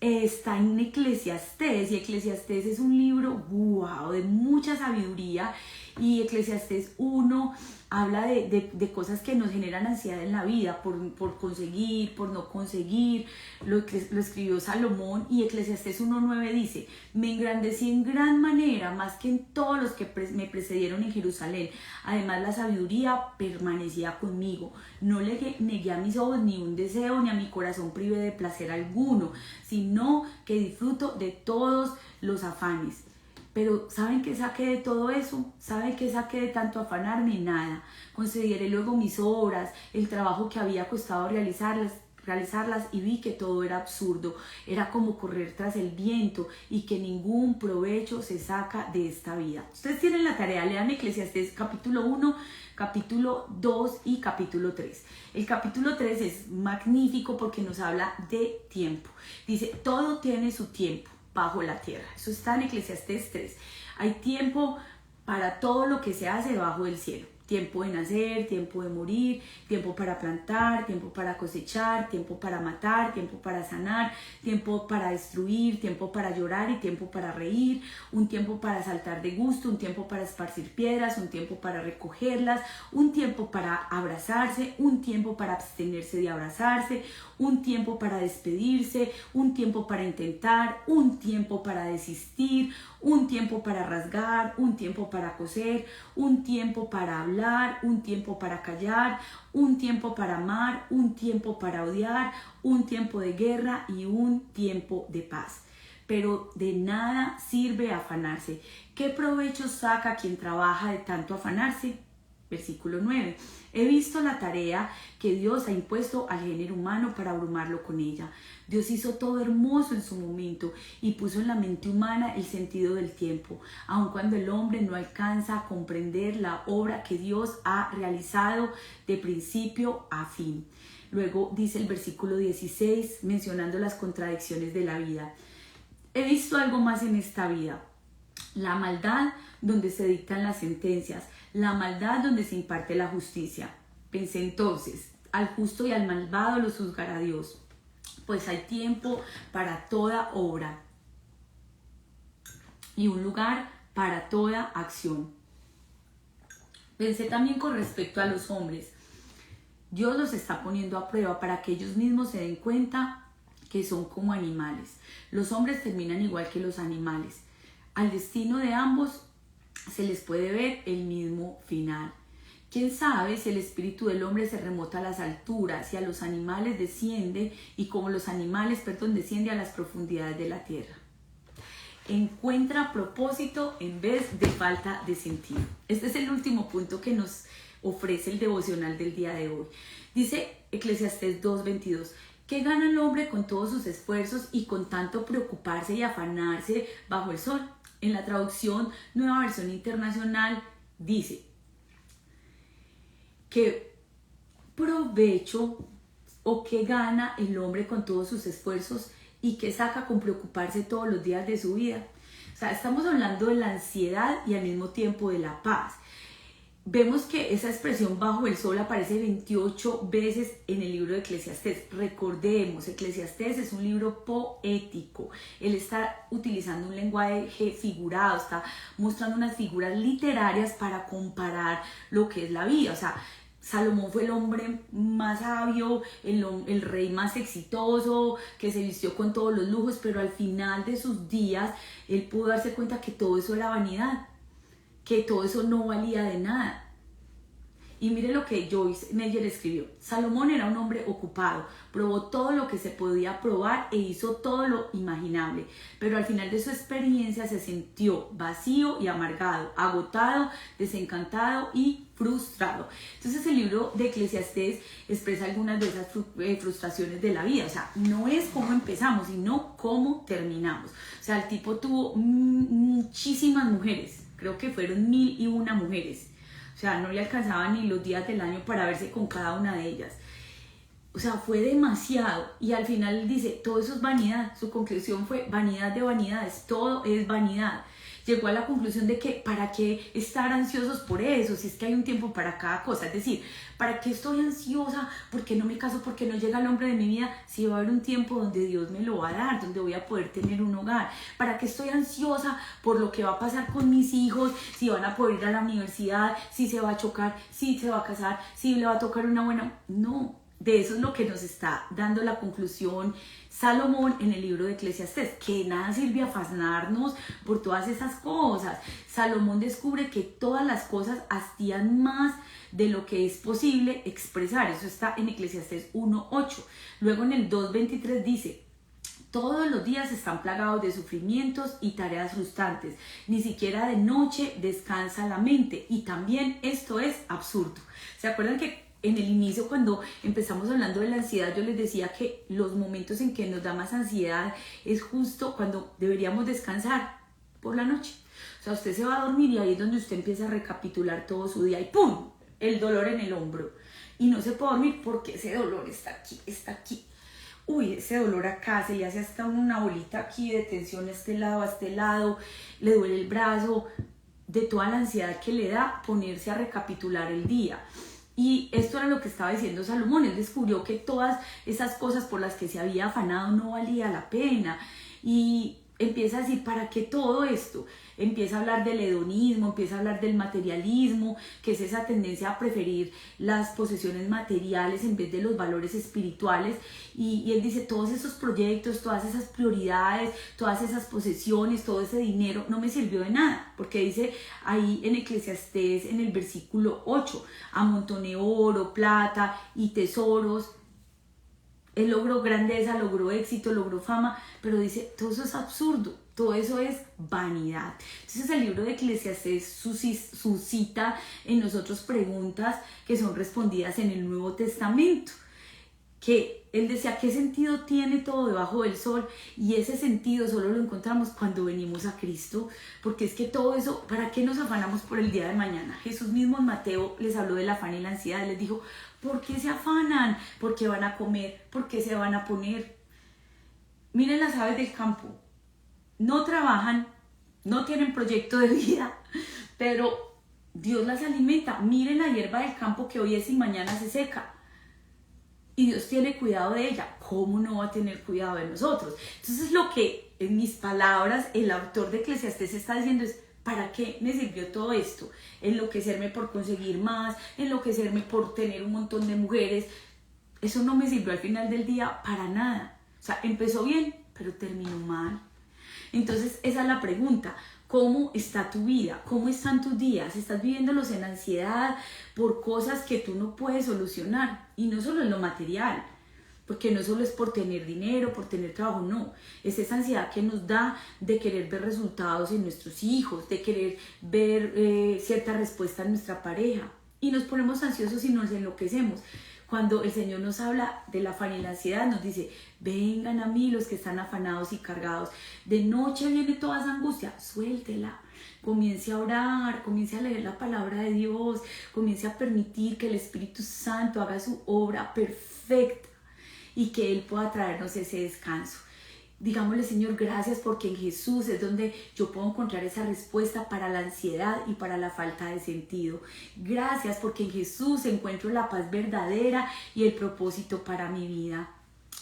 Está en Eclesiastés y Eclesiastés es un libro wow, de mucha sabiduría y Eclesiastés 1 habla de cosas que nos generan ansiedad en la vida por conseguir, por no conseguir. Lo escribió Salomón y Eclesiastés 1:9 dice, me engrandecí en gran manera más que en todos los que me precedieron en Jerusalén. Además la sabiduría permanecía conmigo. No le negué a mis ojos ni un deseo ni a mi corazón privé de placer alguno, sino que disfruto de todos los afanes. Pero ¿saben qué saqué de todo eso? ¿Saben qué saqué de tanto afanarme? Nada. Consideré luego mis obras, el trabajo que había costado realizarlas, realizarlas y vi que todo era absurdo, era como correr tras el viento y que ningún provecho se saca de esta vida. Ustedes tienen la tarea, lean Eclesiastés capítulo 1, capítulo 2 y capítulo 3. El capítulo 3 es magnífico porque nos habla de tiempo. Dice, todo tiene su tiempo bajo la tierra. Eso está en Eclesiastés 3. Hay tiempo para todo lo que se hace debajo del cielo. Tiempo de nacer, tiempo de morir, tiempo para plantar, tiempo para cosechar, tiempo para matar, tiempo para sanar, tiempo para destruir, tiempo para llorar y tiempo para reír, un tiempo para saltar de gusto, un tiempo para esparcir piedras, un tiempo para recogerlas, un tiempo para abrazarse, un tiempo para abstenerse de abrazarse, un tiempo para despedirse, un tiempo para intentar, un tiempo para desistir, un tiempo para rasgar, un tiempo para coser, un tiempo para hablar, un tiempo para callar, un tiempo para amar, un tiempo para odiar, un tiempo de guerra y un tiempo de paz. Pero de nada sirve afanarse. ¿Qué provecho saca quien trabaja de tanto afanarse? Versículo 9. He visto la tarea que Dios ha impuesto al género humano para abrumarlo con ella. Dios hizo todo hermoso en su momento y puso en la mente humana el sentido del tiempo, aun cuando el hombre no alcanza a comprender la obra que Dios ha realizado de principio a fin. Luego dice el versículo 16, mencionando las contradicciones de la vida. He visto algo más en esta vida. La maldad donde se dictan las sentencias, la maldad donde se imparte la justicia. Pensé entonces, al justo y al malvado los juzgará Dios, pues hay tiempo para toda obra y un lugar para toda acción. Pensé también con respecto a los hombres. Dios los está poniendo a prueba para que ellos mismos se den cuenta que son como animales. Los hombres terminan igual que los animales. Al destino de ambos se les puede ver el mismo final. ¿Quién sabe si el espíritu del hombre se remota a las alturas, si a los animales desciende y como los animales, desciende a las profundidades de la tierra? Encuentra propósito en vez de falta de sentido. Este es el último punto que nos ofrece el devocional del día de hoy. Dice Eclesiastés 2:22. ¿Qué gana el hombre con todos sus esfuerzos y con tanto preocuparse y afanarse bajo el sol? En la traducción Nueva Versión Internacional dice que provecho o qué gana el hombre con todos sus esfuerzos y qué saca con preocuparse todos los días de su vida. O sea, estamos hablando de la ansiedad y al mismo tiempo de la paz. Vemos que esa expresión bajo el sol aparece 28 veces en el libro de Eclesiastés. Recordemos, Eclesiastés es un libro poético. Él está utilizando un lenguaje figurado, está mostrando unas figuras literarias para comparar lo que es la vida. O sea, Salomón fue el hombre más sabio, el rey más exitoso, que se vistió con todos los lujos, pero al final de sus días él pudo darse cuenta que todo eso era vanidad, que todo eso no valía de nada. Y mire lo que Joyce Meyer escribió. Salomón era un hombre ocupado, probó todo lo que se podía probar e hizo todo lo imaginable, pero al final de su experiencia se sintió vacío y amargado, agotado, desencantado y frustrado. Entonces el libro de Eclesiastés expresa algunas de esas frustraciones de la vida. O sea, no es cómo empezamos, sino cómo terminamos. O sea, el tipo tuvo muchísimas mujeres, creo que fueron 1001 mujeres. O sea, no le alcanzaban ni los días del año para verse con cada una de ellas. O sea, fue demasiado. Y al final dice, todo eso es vanidad. Su conclusión fue, vanidad de vanidades, todo es vanidad. Llegó a la conclusión de que, ¿para qué estar ansiosos por eso? Si es que hay un tiempo para cada cosa. Es decir, ¿para qué estoy ansiosa? ¿Por qué no me caso? ¿Por qué no llega el hombre de mi vida? Si va a haber un tiempo donde Dios me lo va a dar, donde voy a poder tener un hogar. ¿Para qué estoy ansiosa por lo que va a pasar con mis hijos? Si van a poder ir a la universidad, si se va a chocar, si se va a casar, si le va a tocar una buena... No, de eso es lo que nos está dando la conclusión Salomón en el libro de Eclesiastés, que nada sirve afanarnos por todas esas cosas. Salomón descubre que todas las cosas hastían más de lo que es posible expresar. Eso está en Eclesiastés 1:8. Luego en el 2:23 dice, todos los días están plagados de sufrimientos y tareas frustrantes. Ni siquiera de noche descansa la mente. Y también esto es absurdo. ¿Se acuerdan que en el inicio, cuando empezamos hablando de la ansiedad, yo les decía que los momentos en que nos da más ansiedad es justo cuando deberíamos descansar por la noche. O sea, usted se va a dormir y ahí es donde usted empieza a recapitular todo su día y ¡pum! El dolor en el hombro. Y no se puede dormir porque ese dolor está aquí, está aquí. Uy, ese dolor acá, se le hace hasta una bolita aquí de tensión a este lado, le duele el brazo, de toda la ansiedad que le da ponerse a recapitular el día. Y esto era lo que estaba diciendo Salomón. Él descubrió que todas esas cosas por las que se había afanado no valía la pena. Y empieza a decir, ¿para qué todo esto? Empieza a hablar del hedonismo, empieza a hablar del materialismo, que es esa tendencia a preferir las posesiones materiales en vez de los valores espirituales. Y él dice, todos esos proyectos, todas esas prioridades, todas esas posesiones, todo ese dinero no me sirvió de nada. Porque dice ahí en Eclesiastés, en el versículo 8, amontoné oro, plata y tesoros. Él logró grandeza, logró éxito, logró fama, pero dice, todo eso es absurdo, todo eso es vanidad. Entonces el libro de Eclesiastés suscita en nosotros preguntas que son respondidas en el Nuevo Testamento. Que él decía, ¿qué sentido tiene todo debajo del sol? Y ese sentido solo lo encontramos cuando venimos a Cristo, porque es que todo eso, ¿para qué nos afanamos por el día de mañana? Jesús mismo en Mateo les habló del afán y la ansiedad, les dijo, ¿por qué se afanan? ¿Por qué van a comer? ¿Por qué se van a poner? Miren las aves del campo, no trabajan, no tienen proyecto de vida, pero Dios las alimenta. Miren la hierba del campo que hoy es y mañana se seca. Y Dios tiene cuidado de ella. ¿Cómo no va a tener cuidado de nosotros? Entonces lo que en mis palabras el autor de Eclesiastés está diciendo es, ¿para qué me sirvió todo esto? Enloquecerme por conseguir más, enloquecerme por tener un montón de mujeres. Eso no me sirvió al final del día para nada. O sea, empezó bien, pero terminó mal. Entonces esa es la pregunta. ¿Cómo está tu vida? ¿Cómo están tus días? ¿Estás viviéndolos en ansiedad por cosas que tú no puedes solucionar? Y no solo en lo material, porque no solo es por tener dinero, por tener trabajo, no. Es esa ansiedad que nos da de querer ver resultados en nuestros hijos, de querer ver cierta respuesta en nuestra pareja. Y nos ponemos ansiosos y nos enloquecemos. Cuando el Señor nos habla del afán y la ansiedad, nos dice, vengan a mí los que están afanados y cargados. De noche viene toda esa angustia, suéltela. Comience a orar, comience a leer la palabra de Dios, comience a permitir que el Espíritu Santo haga su obra perfecta y que Él pueda traernos ese descanso. Digámosle, Señor, gracias porque en Jesús es donde yo puedo encontrar esa respuesta para la ansiedad y para la falta de sentido. Gracias porque en Jesús encuentro la paz verdadera y el propósito para mi vida.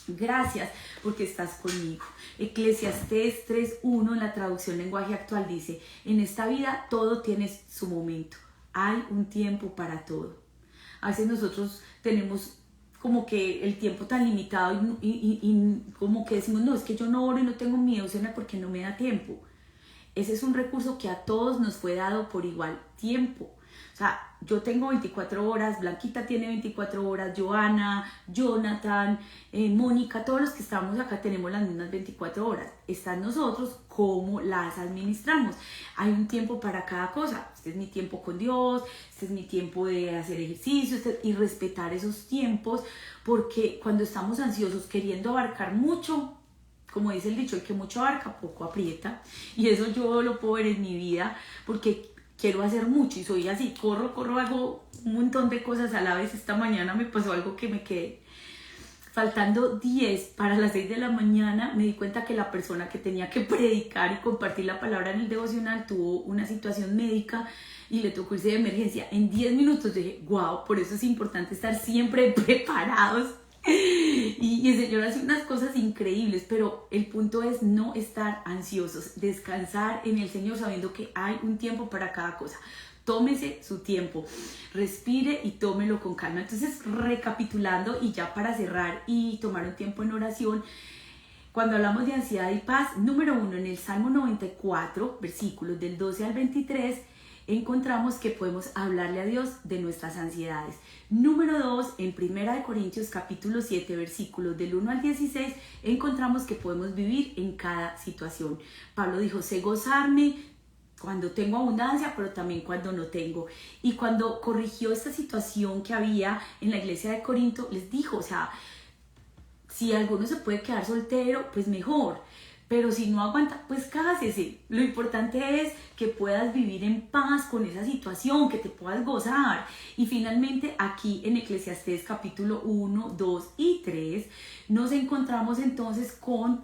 Gracias porque estás conmigo. Eclesiastés 3:1 en la traducción lenguaje actual dice, en esta vida todo tiene su momento. Hay un tiempo para todo. A veces nosotros tenemos como que el tiempo tan limitado y como que decimos, no, es que yo no oro y no tengo mi devoción porque no me da tiempo. Ese es un recurso que a todos nos fue dado por igual tiempo. O sea, yo tengo 24 horas, Blanquita tiene 24 horas, Joana, Jonathan, Mónica, todos los que estamos acá tenemos las mismas 24 horas. Está en nosotros cómo las administramos. Hay un tiempo para cada cosa. Este es mi tiempo con Dios, este es mi tiempo de hacer ejercicio y respetar esos tiempos, porque cuando estamos ansiosos queriendo abarcar mucho, como dice el dicho, el que mucho abarca, poco aprieta. Y eso yo lo puedo ver en mi vida, porque quiero hacer mucho y soy así, corro, hago un montón de cosas a la vez. Esta mañana me pasó algo que me quedé faltando 10 para las 6 de la mañana. Me di cuenta que la persona que tenía que predicar y compartir la palabra en el devocional tuvo una situación médica y le tocó irse de emergencia. En 10 minutos dije, wow, por eso es importante estar siempre preparados. Y el Señor hace unas cosas increíbles, pero el punto es no estar ansiosos, descansar en el Señor sabiendo que hay un tiempo para cada cosa. Tómese su tiempo, respire y tómelo con calma. Entonces, recapitulando y ya para cerrar y tomar un tiempo en oración, cuando hablamos de ansiedad y paz, número 1, en el Salmo 94, versículos del 12 al 23, encontramos que podemos hablarle a Dios de nuestras ansiedades. Número 2, en 1 Corintios capítulo 7, versículos del 1 al 16, encontramos que podemos vivir en cada situación. Pablo dijo, sé gozarme cuando tengo abundancia, pero también cuando no tengo. Y cuando corrigió esta situación que había en la iglesia de Corinto, les dijo, o sea, si alguno se puede quedar soltero, pues mejor. Pero si no aguanta, pues cásese. Lo importante es que puedas vivir en paz con esa situación, que te puedas gozar. Y finalmente aquí en Eclesiastés capítulo 1, 2 y 3 nos encontramos entonces con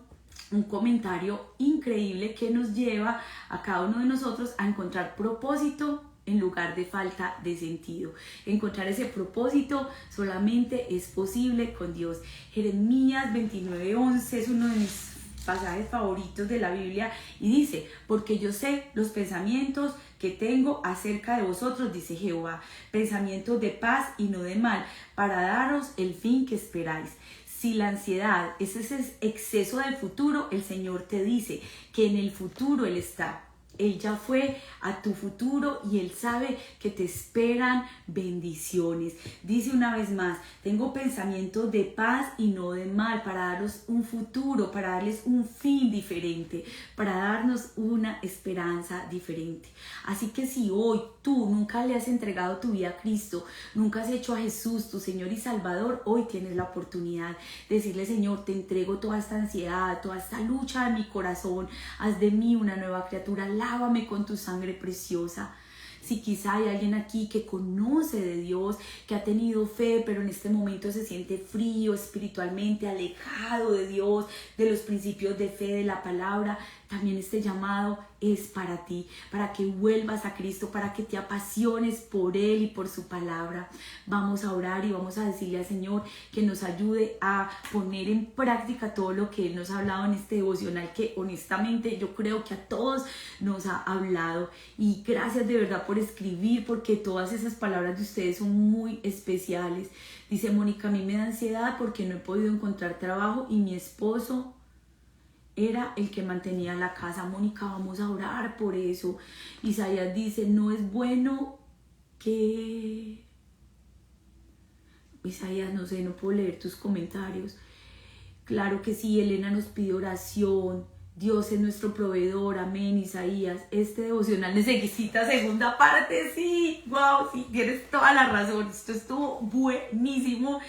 un comentario increíble que nos lleva a cada uno de nosotros a encontrar propósito en lugar de falta de sentido. Encontrar ese propósito solamente es posible con Dios. Jeremías 29:11 es uno de mis pasajes favoritos de la Biblia y dice, porque yo sé los pensamientos que tengo acerca de vosotros, dice Jehová, pensamientos de paz y no de mal, para daros el fin que esperáis. Si la ansiedad es ese exceso del futuro, el Señor te dice que en el futuro Él está. Él ya fue a tu futuro y Él sabe que te esperan bendiciones. Dice una vez más, tengo pensamientos de paz y no de mal, para daros un futuro, para darles un fin diferente, para darnos una esperanza diferente. Así que si hoy tú nunca le has entregado tu vida a Cristo, nunca has hecho a Jesús tu Señor y Salvador, hoy tienes la oportunidad de decirle, Señor, te entrego toda esta ansiedad, toda esta lucha en mi corazón, haz de mí una nueva criatura, lávame con tu sangre preciosa. Si quizá hay alguien aquí que conoce de Dios, que ha tenido fe, pero en este momento se siente frío espiritualmente, alejado de Dios, de los principios de fe, de la palabra, también este llamado es para ti, para que vuelvas a Cristo, para que te apasiones por Él y por su palabra. Vamos a orar y vamos a decirle al Señor que nos ayude a poner en práctica todo lo que Él nos ha hablado en este devocional, que honestamente yo creo que a todos nos ha hablado. Y gracias de verdad por escribir, porque todas esas palabras de ustedes son muy especiales. Dice Mónica, a mí me da ansiedad porque no he podido encontrar trabajo y mi esposo era el que mantenía la casa. Mónica, vamos a orar por eso. Isaías dice, no es bueno que... Isaías, no sé, no puedo leer tus comentarios. Claro que sí, Elena nos pide oración. Dios es nuestro proveedor, amén, Isaías. Este devocional necesita segunda parte, sí, wow, sí, tienes toda la razón. Esto estuvo buenísimo.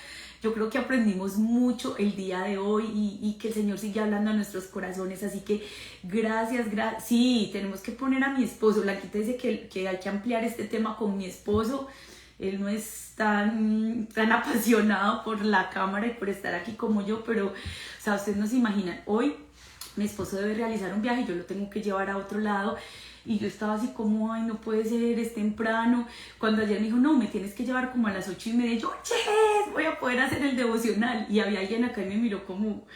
Yo creo que aprendimos mucho el día de hoy y que el Señor sigue hablando a nuestros corazones, así que gracias. Sí, tenemos que poner a mi esposo. Blanquita dice que hay que ampliar este tema con mi esposo. Él no es tan apasionado por la cámara y por estar aquí como yo, pero, o sea, ustedes no se imaginan, hoy mi esposo debe realizar un viaje y yo lo tengo que llevar a otro lado. Y yo estaba así como, ay, no puede ser, es temprano. Cuando ayer me dijo, no, me tienes que llevar como a las 8:30. Yo, yes, voy a poder hacer el devocional. Y había alguien acá y me miró como,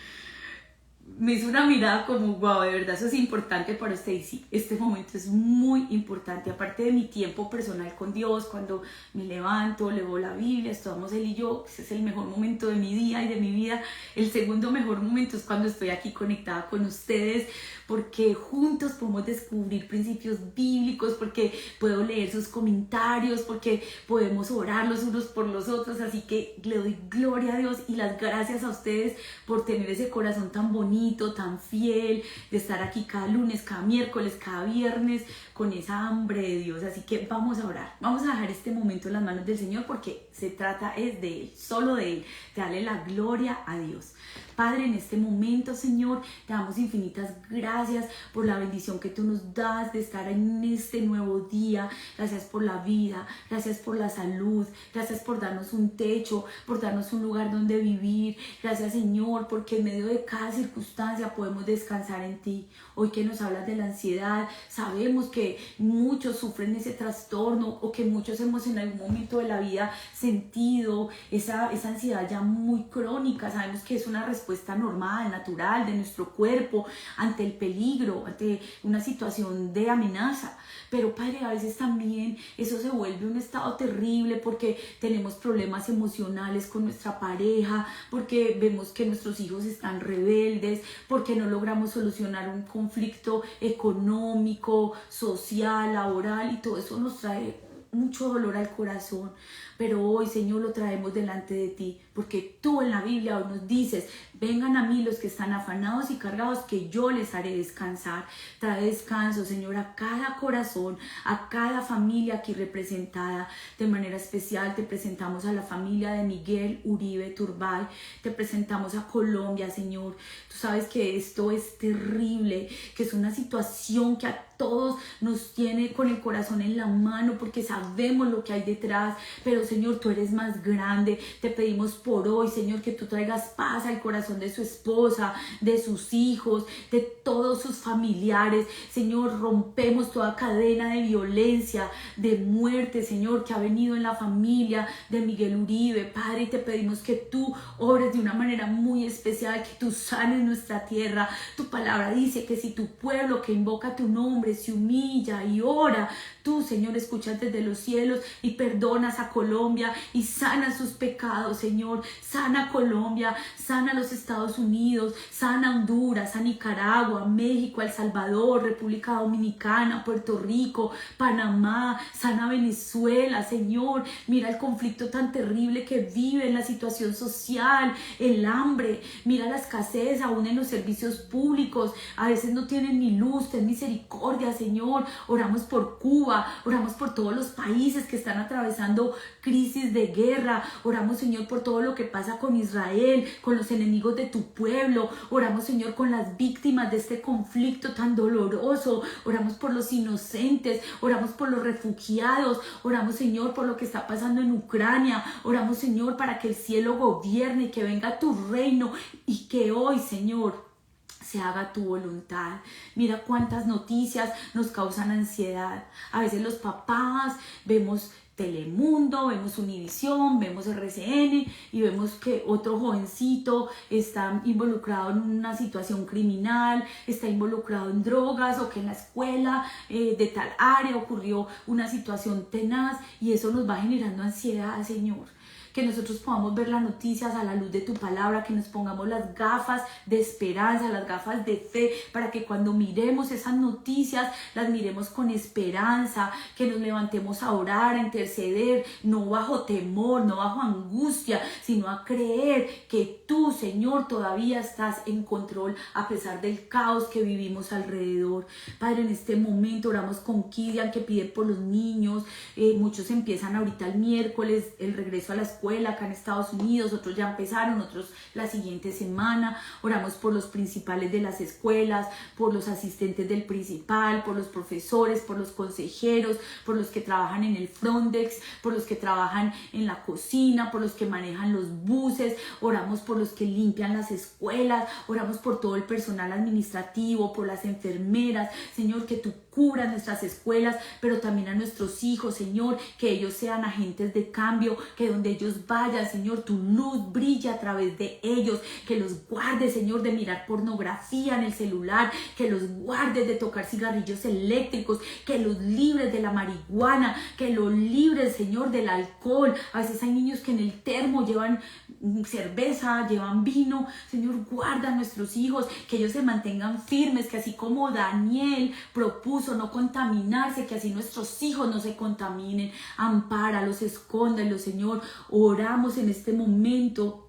me hizo una mirada como, wow, de verdad eso es importante para usted. Y sí, este momento es muy importante. Aparte de mi tiempo personal con Dios, cuando me levanto, leo la Biblia, estudiamos él y yo, ese es el mejor momento de mi día y de mi vida. El segundo mejor momento es cuando estoy aquí conectada con ustedes, porque juntos podemos descubrir principios bíblicos, porque puedo leer sus comentarios, porque podemos orar los unos por los otros. Así que le doy gloria a Dios y las gracias a ustedes por tener ese corazón tan bonito, tan fiel, de estar aquí cada lunes, cada miércoles, cada viernes, con esa hambre de Dios. Así que vamos a orar, vamos a dejar este momento en las manos del Señor, porque se trata es de Él, solo de Él, de darle la gloria a Dios. Padre, en este momento, Señor, te damos infinitas gracias por la bendición que tú nos das de estar en este nuevo día. Gracias por la vida, gracias por la salud, gracias por darnos un techo, por darnos un lugar donde vivir. Gracias, Señor, porque en medio de cada circunstancia podemos descansar en ti. Hoy que nos hablas de la ansiedad, sabemos que muchos sufren ese trastorno, o que muchos hemos en algún momento de la vida sentido esa ansiedad ya muy crónica. Sabemos que es una respuesta normal, natural de nuestro cuerpo ante el peligro, ante una situación de amenaza. Pero Padre, a veces también eso se vuelve un estado terrible porque tenemos problemas emocionales con nuestra pareja, porque vemos que nuestros hijos están rebeldes, porque no logramos solucionar un conflicto económico, social, laboral, y todo eso nos trae mucho dolor al corazón, pero hoy, Señor, lo traemos delante de ti, porque tú en la Biblia hoy nos dices, vengan a mí los que están afanados y cargados, que yo les haré descansar. Trae descanso, Señor, a cada corazón, a cada familia aquí representada. De manera especial te presentamos a la familia de Miguel Uribe Turbay, te presentamos a Colombia, Señor. Tú sabes que esto es terrible, que es una situación que a todos nos tiene con el corazón en la mano, porque sabemos lo que hay detrás, pero Señor, tú eres más grande. Te pedimos por hoy, Señor, que tú traigas paz al corazón de su esposa, de sus hijos, de todos sus familiares. Señor, rompemos toda cadena de violencia, de muerte, Señor, que ha venido en la familia de Miguel Uribe. Padre, te pedimos que tú obres de una manera muy especial, que tú sanes nuestra tierra. Tu palabra dice que si tu pueblo que invoca tu nombre se humilla y ora, tú, Señor, escuchas desde los cielos y perdonas a Colombia y sana sus pecados, Señor. Sana Colombia, sana los Estados Unidos, sana Honduras, sana Nicaragua, México, El Salvador, República Dominicana, Puerto Rico, Panamá, sana Venezuela, Señor. Mira el conflicto tan terrible que viven, la situación social, el hambre, mira la escasez aún en los servicios públicos. A veces no tienen ni luz. Ten misericordia, Señor. Oramos por Cuba, oramos por todos los países que están atravesando crisis de guerra. Oramos, Señor, por todo lo que pasa con Israel, con los enemigos de tu pueblo. Oramos, Señor, con las víctimas de este conflicto tan doloroso. Oramos por los inocentes, oramos por los refugiados. Oramos, Señor, por lo que está pasando en Ucrania. Oramos, Señor, para que el cielo gobierne y que venga tu reino, y que hoy, Señor, se haga tu voluntad. Mira cuántas noticias nos causan ansiedad. A veces los papás vemos Telemundo, vemos Univisión, vemos RCN y vemos que otro jovencito está involucrado en una situación criminal, está involucrado en drogas, o que en la escuela de tal área ocurrió una situación tenaz, y eso nos va generando ansiedad, Señor. Que nosotros podamos ver las noticias a la luz de tu palabra, que nos pongamos las gafas de esperanza, las gafas de fe, para que cuando miremos esas noticias, las miremos con esperanza, que nos levantemos a orar, a interceder, no bajo temor, no bajo angustia, sino a creer que tú, Señor, todavía estás en control a pesar del caos que vivimos alrededor. Padre, en este momento oramos con Kilian, que pide por los niños. Muchos empiezan ahorita el miércoles el regreso a la escuela acá en Estados Unidos, otros ya empezaron, otros la siguiente semana. Oramos por los principales de las escuelas, por los asistentes del principal, por los profesores, por los consejeros, por los que trabajan en el front desk, por los que trabajan en la cocina, por los que manejan los buses. Oramos por los que limpian las escuelas, oramos por todo el personal administrativo, por las enfermeras. Señor, que tú cubras nuestras escuelas, pero también a nuestros hijos, Señor, que ellos sean agentes de cambio, que donde ellos vayan, Señor, tu luz brilla a través de ellos, que los guardes, Señor, de mirar pornografía en el celular, que los guardes de tocar cigarrillos eléctricos, que los libres de la marihuana, que los libres, Señor, del alcohol. A veces hay niños que en el termo llevan cerveza, llevan vino. Señor, guarda a nuestros hijos, que ellos se mantengan firmes, que así como Daniel propuso no contaminarse, que así nuestros hijos no se contaminen. Ampáralos, escóndalos, Señor. Oramos en este momento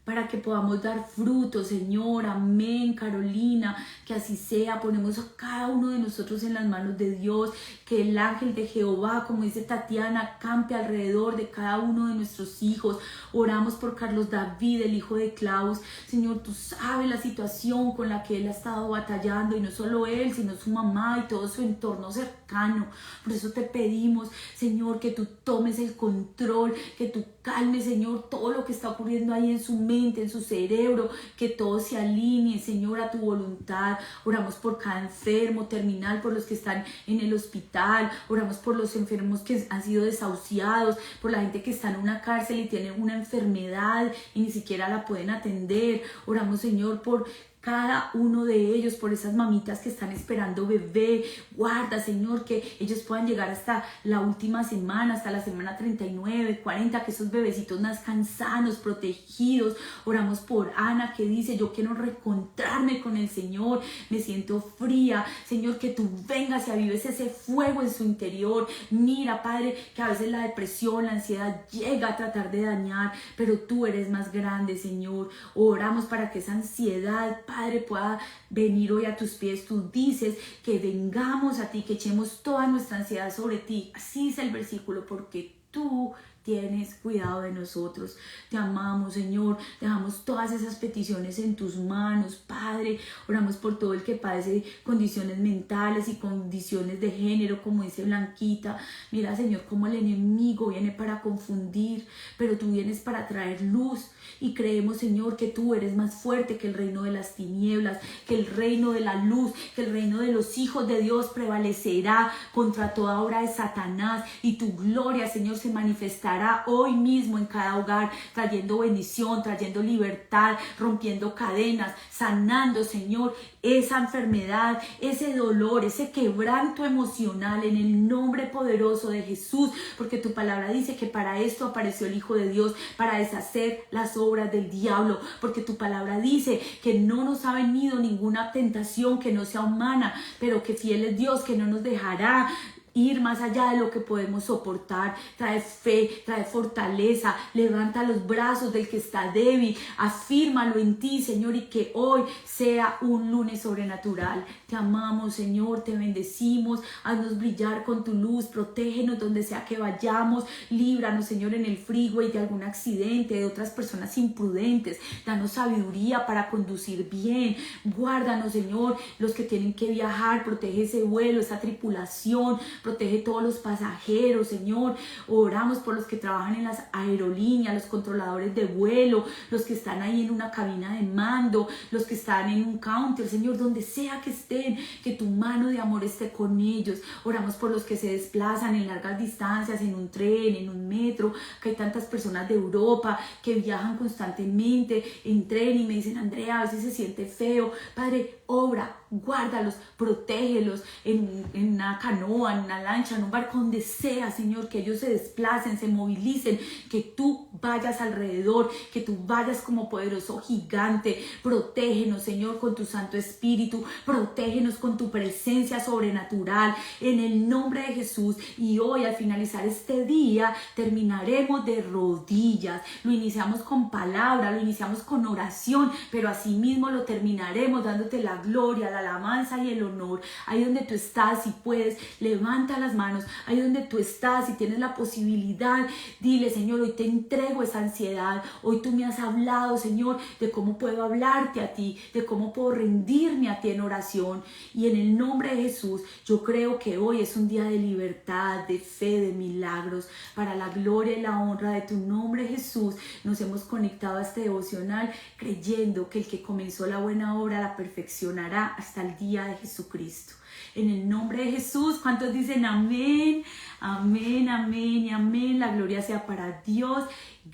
para que podamos dar fruto, Señor. Amén, Carolina, que así sea. Ponemos a cada uno de nosotros en las manos de Dios, que el ángel de Jehová, como dice Tatiana, campe alrededor de cada uno de nuestros hijos. Oramos por Carlos David, el hijo de Klaus. Señor, tú sabes la situación con la que él ha estado batallando, y no solo él, sino su mamá y todo su entorno cercano. Por eso te pedimos, Señor, que tú tomes el control, que tú calmes, Señor, todo lo que está ocurriendo ahí en su mente, en su cerebro, que todo se alinee, Señor, a tu voluntad. Oramos por cada enfermo terminal, por los que están en el hospital. Oramos por los enfermos que han sido desahuciados, por la gente que está en una cárcel y tiene una enfermedad y ni siquiera la pueden atender. Oramos, Señor, por cada uno de ellos, por esas mamitas que están esperando bebé. Guarda, Señor, que ellos puedan llegar hasta la última semana, hasta la semana 39, 40, que esos bebecitos nazcan sanos, protegidos. Oramos por Ana, que dice: yo quiero reencontrarme con el Señor, me siento fría. Señor, que tú vengas y avives ese fuego en su interior. Mira, Padre, que a veces la depresión, la ansiedad llega a tratar de dañar, pero tú eres más grande, Señor. Oramos para que esa ansiedad, Padre, pueda venir hoy a tus pies. Tú dices que vengamos a ti, que echemos toda nuestra ansiedad sobre ti. Así es el versículo, porque tú tienes cuidado de nosotros. Te amamos, Señor. Dejamos todas esas peticiones en tus manos, Padre. Oramos por todo el que padece condiciones mentales y condiciones de género, como dice Blanquita. Mira, Señor, cómo el enemigo viene para confundir, pero tú vienes para traer luz. Y creemos, Señor, que tú eres más fuerte que el reino de las tinieblas, que el reino de la luz, que el reino de los hijos de Dios prevalecerá contra toda obra de Satanás. Y tu gloria, Señor, se manifestará hoy mismo en cada hogar, trayendo bendición, trayendo libertad, rompiendo cadenas, sanando, Señor, esa enfermedad, ese dolor, ese quebranto emocional, en el nombre poderoso de Jesús, porque tu palabra dice que para esto apareció el Hijo de Dios, para deshacer las obras del diablo, porque tu palabra dice que no nos ha venido ninguna tentación que no sea humana, pero que fiel es Dios, que no nos dejará ir más allá de lo que podemos soportar. Trae fe, trae fortaleza, levanta los brazos del que está débil, afírmalo en ti, Señor, y que hoy sea un lunes sobrenatural. Te amamos, Señor, te bendecimos, haznos brillar con tu luz, protégenos donde sea que vayamos, líbranos, Señor, en el freeway de algún accidente, de otras personas imprudentes, danos sabiduría para conducir bien, guárdanos, Señor, los que tienen que viajar, protege ese vuelo, esa tripulación, protege todos los pasajeros, Señor. Oramos por los que trabajan en las aerolíneas, los controladores de vuelo, los que están ahí en una cabina de mando, los que están en un counter, Señor, donde sea que estén, que tu mano de amor esté con ellos. Oramos por los que se desplazan en largas distancias, en un tren, en un metro, que hay tantas personas de Europa que viajan constantemente en tren y me dicen: Andrea, a veces se siente feo. Padre, obra, guárdalos, protégelos en una canoa, en una lancha, en un barco, donde sea, Señor, que ellos se desplacen, se movilicen, que tú vayas alrededor, que tú vayas como poderoso gigante. Protégenos, Señor, con tu Santo Espíritu, protégenos con tu presencia sobrenatural, en el nombre de Jesús. Y hoy, al finalizar este día, terminaremos de rodillas. Lo iniciamos con palabra, lo iniciamos con oración, pero asimismo lo terminaremos dándote la gloria, la alabanza y el honor. Ahí donde tú estás, si puedes, levanta las manos. Ahí donde tú estás, si tienes la posibilidad, dile: Señor, hoy te entrego esa ansiedad. Hoy tú me has hablado, Señor, de cómo puedo hablarte a ti, de cómo puedo rendirme a ti en oración. Y en el nombre de Jesús, yo creo que hoy es un día de libertad, de fe, de milagros. Para la gloria y la honra de tu nombre, Jesús, nos hemos conectado a este devocional creyendo que el que comenzó la buena obra la perfeccionará hasta el día de Jesucristo. En el nombre de Jesús, ¿cuántos dicen amén? Amén, amén y amén. La gloria sea para Dios.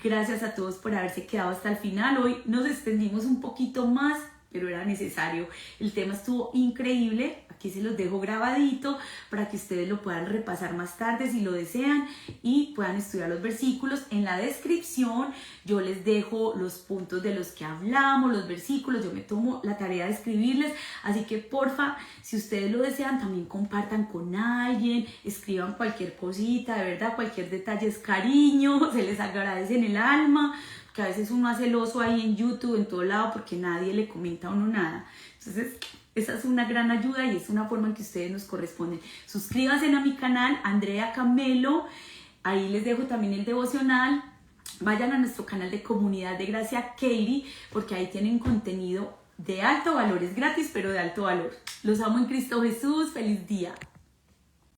Gracias a todos por haberse quedado hasta el final. Hoy nos extendimos un poquito más, pero era necesario. El tema estuvo increíble. Aquí se los dejo grabadito para que ustedes lo puedan repasar más tarde si lo desean y puedan estudiar los versículos. En la descripción yo les dejo los puntos de los que hablamos, los versículos. Yo me tomo la tarea de escribirles, así que porfa, si ustedes lo desean, también compartan con alguien, escriban cualquier cosita, de verdad, cualquier detalle es cariño, se les agradece en el alma, que a veces uno hace el oso ahí en YouTube, en todo lado, porque nadie le comenta a uno nada. Entonces, esa es una gran ayuda y es una forma en que ustedes nos corresponden. Suscríbanse a mi canal, Andrea Camelo. Ahí les dejo también el devocional. Vayan a nuestro canal de Comunidad de Gracia Katie, porque ahí tienen contenido de alto valor. Es gratis, pero de alto valor. Los amo en Cristo Jesús. Feliz día.